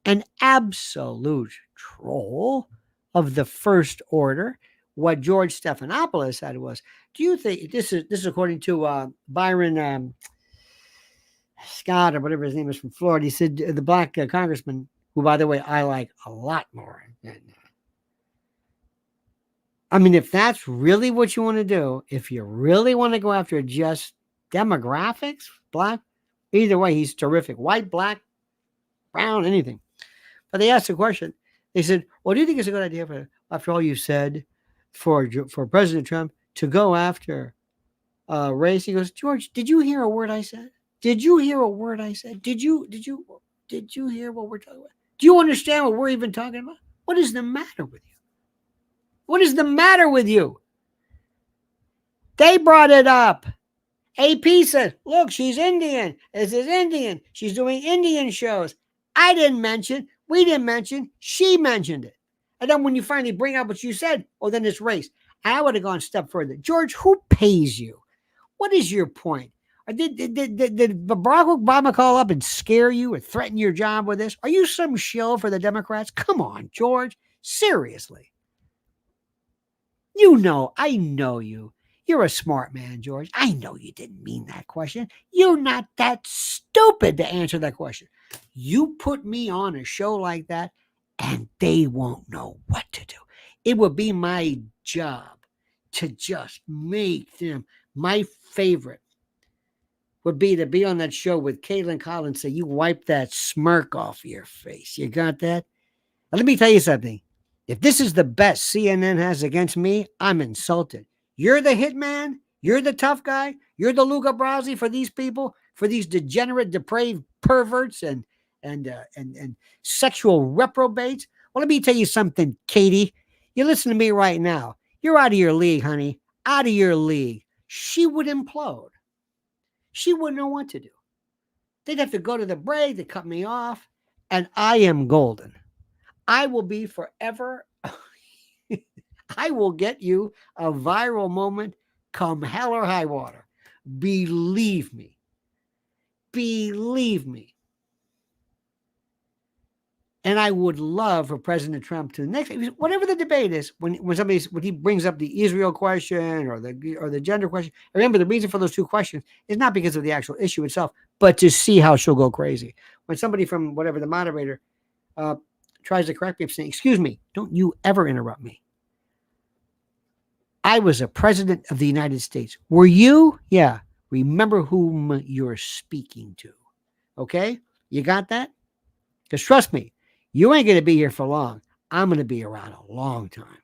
an absolute troll of the first order. What George Stephanopoulos said was, do you think, this is according to Byron Scott or whatever his name is from Florida, he said the black congressman, who, by the way, I like a lot more than I mean, if that's really what you want to do, if you really want to go after just demographics, black, either way, he's terrific. White, black, brown, anything. But they asked the question. They said, well, do you think it's a good idea, after all you said, for President Trump to go after race? He goes, George, did you hear a word I said? Did you hear a word I said? Did you hear what we're talking about? Do you understand what we're even talking about? What is the matter with you? What is the matter with you? They brought it up. AP said, look, she's Indian. This is Indian. She's doing Indian shows. I didn't mention, we didn't mention, she mentioned it. And then when you finally bring up what you said, oh, then it's race. And I would have gone a step further. George, who pays you? What is your point? Did Barack Obama call up and scare you or threaten your job with this? Are you some shill for the Democrats? Come on, George. Seriously. You know, I know you. You're a smart man, George. I know you didn't mean that question. You're not that stupid to answer that question. You put me on a show like that, and they won't know what to do. It would be my job to just make them. My favorite would be to be on that show with Caitlin Collins, say, you wipe that smirk off your face. You got that? Now, let me tell you something. If this is the best CNN has against me, I'm insulted. You're the hitman. You're the tough guy. You're the Luca Brasi for these people, for these degenerate, depraved perverts and sexual reprobates. Well, let me tell you something, Katie. You listen to me right now. You're out of your league, honey. Out of your league. She would implode. She wouldn't know what to do. They'd have to go to the break. They cut me off. And I am golden. I will be forever. I will get you a viral moment come hell or high water. Believe me. Believe me. And I would love for President Trump to next, whatever the debate is, when he brings up the Israel question or the gender question. Remember, the reason for those two questions is not because of the actual issue itself, but to see how she'll go crazy. When somebody from whatever the moderator tries to correct me, saying, "Excuse me, don't you ever interrupt me. I was a president of the United States. Were you? Yeah. Remember whom you're speaking to. Okay? You got that? Because trust me, you ain't going to be here for long. I'm going to be around a long time."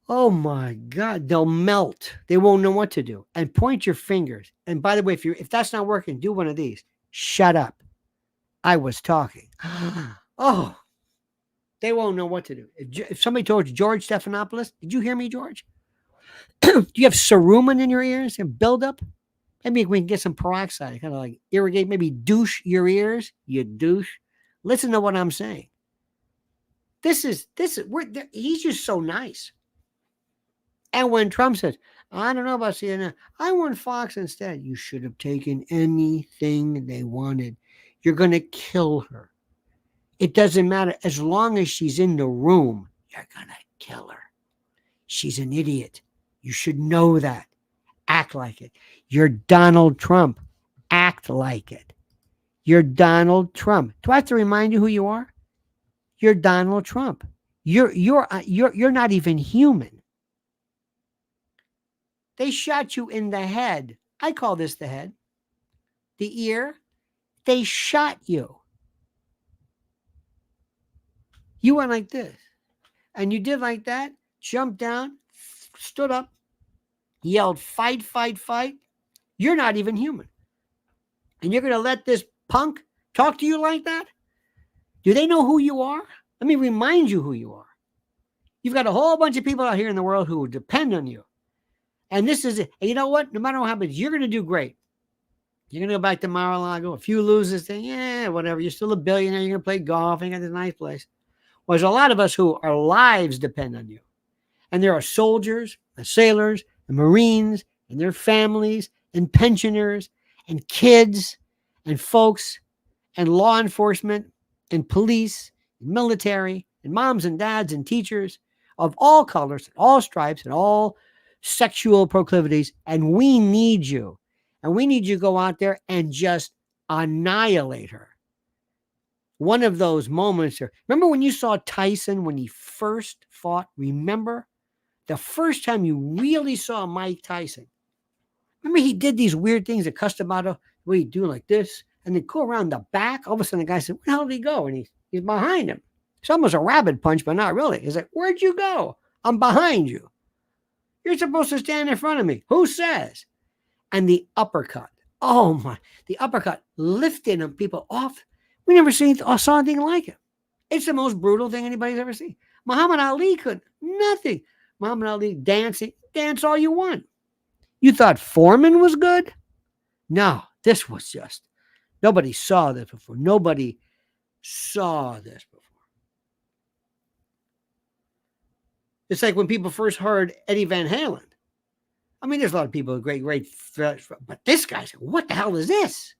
Oh my God, they'll melt. They won't know what to do. And point your fingers. And by the way, if that's not working, do one of these. Shut up. I was talking. Oh, They won't know what to do. If somebody told you, George Stephanopoulos, did you hear me, George? Do you have cerumen in your ears and buildup? Maybe we can get some peroxide, kind of like irrigate, maybe douche your ears, you douche. Listen to what I'm saying. He's just so nice. And when Trump says, I don't know about CNN, I want Fox instead. You should have taken anything they wanted. You're going to kill her. It doesn't matter. As long as she's in the room, you're going to kill her. She's an idiot. You should know that. Act like it. You're Donald Trump. Act like it. You're Donald Trump. Do I have to remind you who you are? You're Donald Trump. You're not even human. They shot you in the head. I call this the head. The ear. They shot you. You went like this. And you did like that. Jumped down. Stood up. Yelled, fight, fight, fight. You're not even human. And you're going to let this punk talk to you like that? Do they know who you are? Let me remind you who you are. You've got a whole bunch of people out here in the world who depend on you. And this is it. And you know what? No matter what happens, you're going to do great. You're going to go back to Mar-a-Lago. A few losers say, yeah, whatever. You're still a billionaire. You're going to play golf. And you got this nice place. Well, there's a lot of us who our lives depend on you. And there are soldiers, and sailors, and Marines, and their families, and pensioners, and kids, and folks, and law enforcement, and police, and military, and moms and dads, and teachers of all colors, and all stripes, and all sexual proclivities. And we need you. And we need you to go out there and just annihilate her. One of those moments. Remember when you saw Tyson when he first fought? Remember? The first time you really saw Mike Tyson. Remember he did these weird things at Customato, where he'd do like this, and then go around the back. All of a sudden the guy said, where the hell did he go? And he's behind him. It's almost a rabbit punch, but not really. He's like, where'd you go? I'm behind you. You're supposed to stand in front of me. Who says? And the uppercut. Oh my, the uppercut lifted him people off. We never saw anything like it. It's the most brutal thing anybody's ever seen. Muhammad Ali could nothing. Muhammad Ali dancing, dance all you want. You thought Foreman was good? No, this was just, nobody saw this before. Nobody saw this before. It's like when people first heard Eddie Van Halen. I mean, there's a lot of people with great threats, but this guy said, what the hell is this?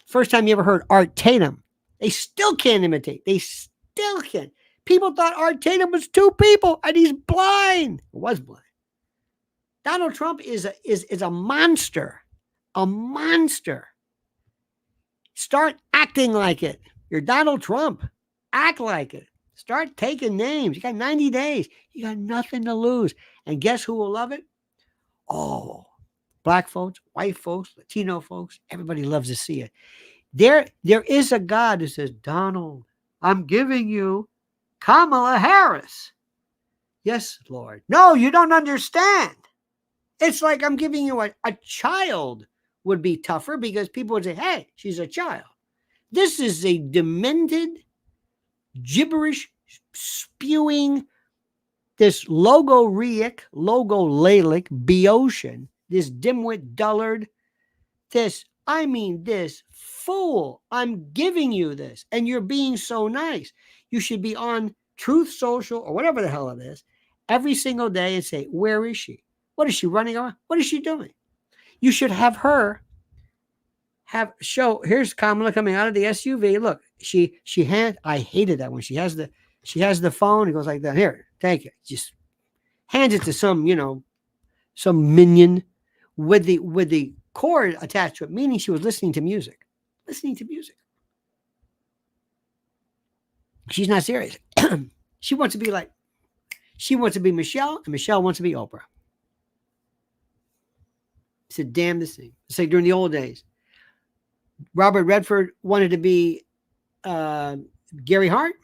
First time you ever heard Art Tatum. They still can't imitate. They still can't. People thought Art Tatum was two people, and he's blind. He was blind. Donald Trump is a monster. A monster. Start acting like it. You're Donald Trump. Act like it. Start taking names. You got 90 days. You got nothing to lose. And guess who will love it? Oh, black folks, white folks, Latino folks. Everybody loves to see it. There is a God who says, Donald, I'm giving you Kamala Harris. Yes, Lord. No, you don't understand. It's like I'm giving you a child would be tougher because people would say, hey, she's a child. This is a demented, gibberish, spewing, this logorrheic, logolalic, Boeotian, this dimwit dullard, this fool. I'm giving you this, and you're being so nice. You should be on Truth Social or whatever the hell it is every single day and say, where is she? What is she running around? What is she doing? You should have her show. Here's Kamala coming out of the SUV. Look, I hated that when she has the phone. It goes like that. Here, take it. Just hands it to some minion with the cord attached to it, meaning she was listening to music. She's not serious. She wants to be Michelle, and Michelle wants to be Oprah. It's the damnedest thing. It's like during the old days. Robert Redford wanted to be Gary Hart.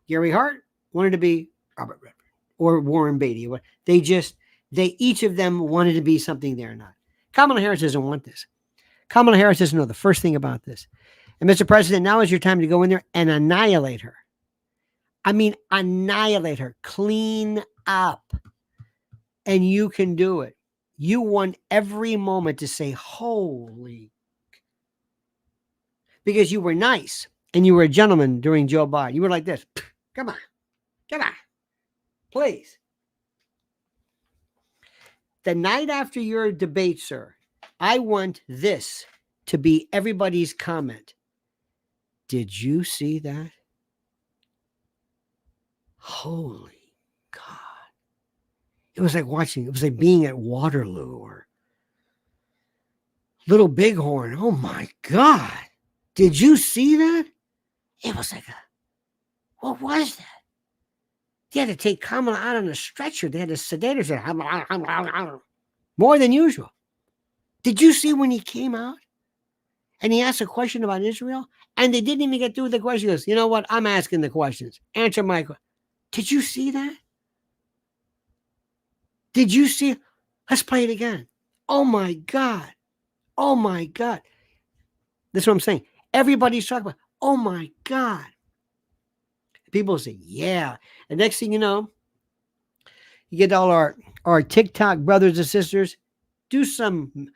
Gary Hart wanted to be Robert Redford or Warren Beatty. They each of them wanted to be something they're not. Kamala Harris doesn't want this. Kamala Harris doesn't know the first thing about this. And Mr. President, now is your time to go in there and annihilate her. I mean, annihilate her, clean up. And you can do it. You want every moment to say, holy, because you were nice and you were a gentleman during Joe Biden. You were like this. Come on, please. The night after your debate, sir, I want this to be everybody's comment. Did you see that? Holy God. It was like being at Waterloo or Little Bighorn. Oh my God. Did you see that? It was like what was that? They had to take Kamala out on a stretcher. They had to sedate her. More than usual. Did you see when he came out and he asked a question about Israel? And they didn't even get through the question. He goes, you know what? I'm asking the questions. Answer my question. Did you see that? Did you see? Let's play it again. Oh my God. Oh my God. That's what I'm saying. Everybody's talking about, oh my God. People say, yeah. And next thing you know, you get all our TikTok brothers and sisters, do some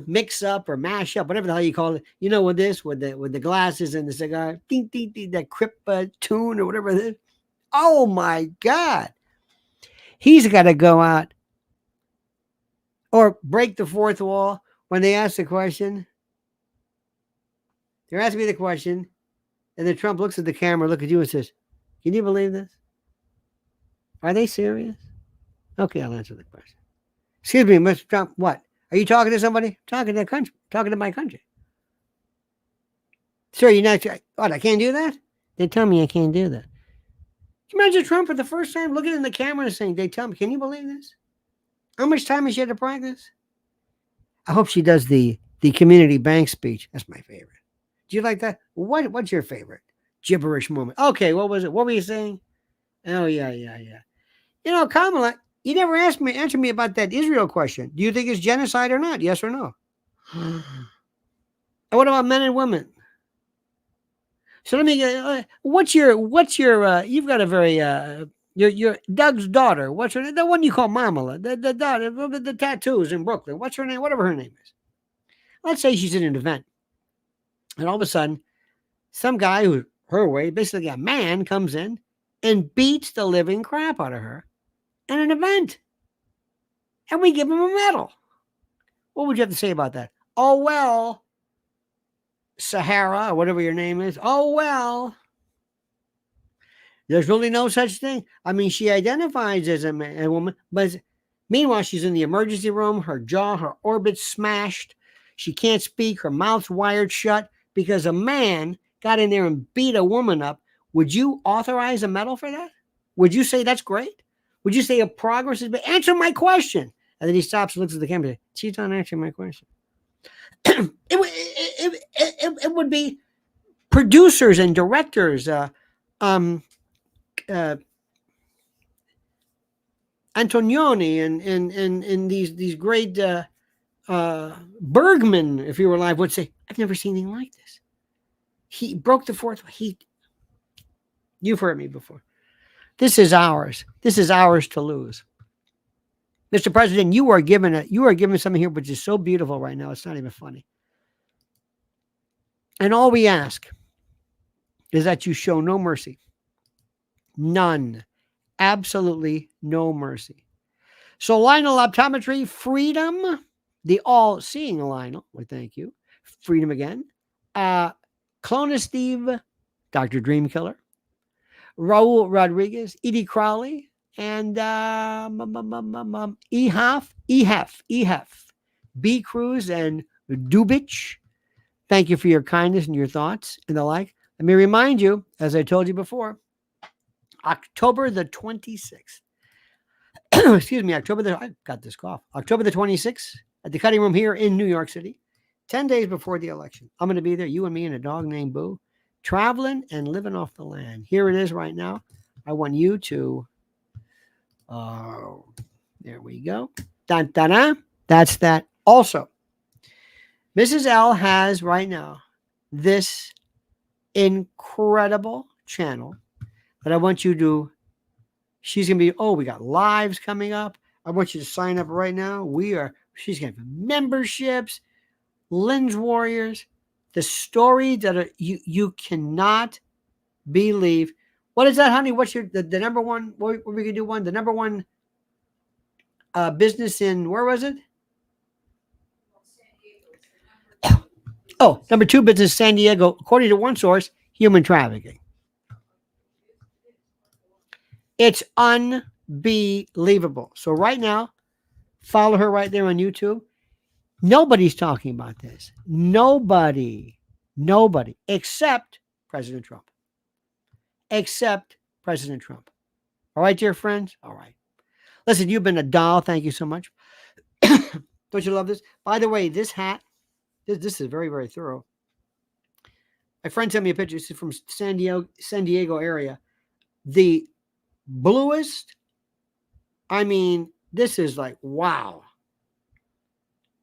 mix up or mash up, whatever the hell you call it. You know, with this, with the glasses and the cigar, ding, ding, ding, that Crip tune or whatever it is. Oh my God. He's got to go out or break the fourth wall when they ask the question. They're asking me the question, and then Trump looks at the camera, look at you and says, can you believe this? Are they serious? Okay, I'll answer the question. Excuse me, Mr. Trump, what? Are you talking to somebody? Talking to the country. Talking to my country. Sir, you're not... What, I can't do that? They tell me I can't do that. Can you imagine Trump for the first time looking in the camera and saying, they tell me, can you believe this? How much time has she had to practice? I hope she does the community bank speech. That's my favorite. Do you like that? What's your favorite gibberish moment? Okay, what was it? What were you saying? Oh, yeah. You know, Kamala, you never answered me about that Israel question. Do you think it's genocide or not? Yes or no? And what about men and women? So let me get, what's your, you've got a very, your Doug's daughter. What's her name? The one you call Mama, the daughter, the tattoos in Brooklyn. What's her name? Whatever her name is. Let's say she's in an event. And all of a sudden, some guy who, her way, basically a man comes in and beats the living crap out of her at an event. And we give him a medal. What would you have to say about that? Oh, well, Sahara, or whatever your name is. Oh, well, there's really no such thing. I mean, she identifies as a woman, but meanwhile, she's in the emergency room, her jaw, her orbit's smashed. She can't speak, her mouth's wired shut because a man got in there and beat a woman up. Would you authorize a medal for that? Would you say that's great? Would you say a progress has been? Answer my question. And then he stops and looks at the camera and says, she's not answering my question. It would be producers and directors, Antonioni and these great Bergman, if he were alive, would say, I've never seen anything like this. He broke the fourth. You've heard me before. This is ours. This is ours to lose. Mr. President, you are given something here which is so beautiful right now. It's not even funny. And all we ask is that you show no mercy. None. Absolutely no mercy. So Lionel Optometry, freedom, the all-seeing Lionel, well, thank you. Freedom again. Clona Steve, Dr. Dreamkiller, Raul Rodriguez, Edie Crowley, and EHF, B. Cruz, and Dubich. Thank you for your kindness and your thoughts and the like. Let me remind you, as I told you before, October the 26th. Excuse me, I got this cough. October the 26th at the Cutting Room here in New York City, 10 days before the election. I'm going to be there, you and me and a dog named Boo, traveling and living off the land. Here it is right now. I want you to, there we go. Dun, dun, dun. That's that. Also, Mrs. L has right now this incredible channel. But I want you to, she's going to be, oh, we got lives coming up. I want you to sign up right now. She's going to have memberships, Lens Warriors, the story that you cannot believe. What is that, honey? What's the number one? What we can do one? The number one business in, where was it? Oh, number two business, San Diego, according to one source, human trafficking. It's unbelievable. So right now, follow her right there on YouTube. Nobody's talking about this. Nobody, except President Trump. Except President Trump. All right, dear friends? All right. Listen, you've been a doll. Thank you so much. Don't you love this? By the way, this hat, this is very, very thorough. My friend sent me a picture. This is from San Diego area. The bluest, I mean, this is like, wow.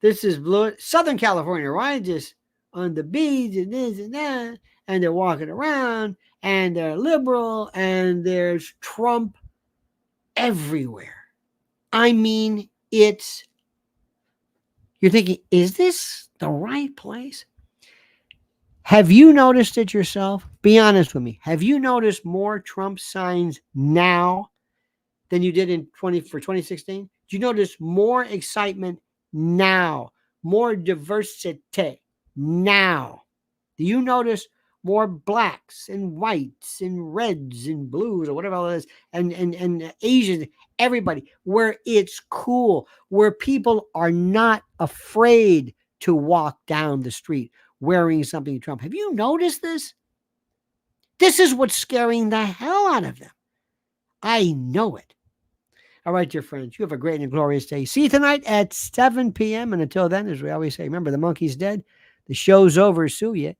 This is blue. Southern California, right? Just on the beach and this and that. And they're walking around and they're liberal and there's Trump everywhere. I mean, you're thinking, is this the right place? Have you noticed it yourself? Be honest with me. Have you noticed more Trump signs now than you did for 2016? Do you notice more excitement now? More diversity now? Do you notice more blacks and whites and reds and blues or whatever it is, and Asians, everybody, where it's cool, where people are not afraid to walk down the street wearing something Trump? Have you noticed this? This is what's scaring the hell out of them. I know it. All right, dear friends, you have a great and glorious day. See you tonight at 7 p.m. And until then, as we always say, remember, the monkey's dead. The show's over. Sue ya.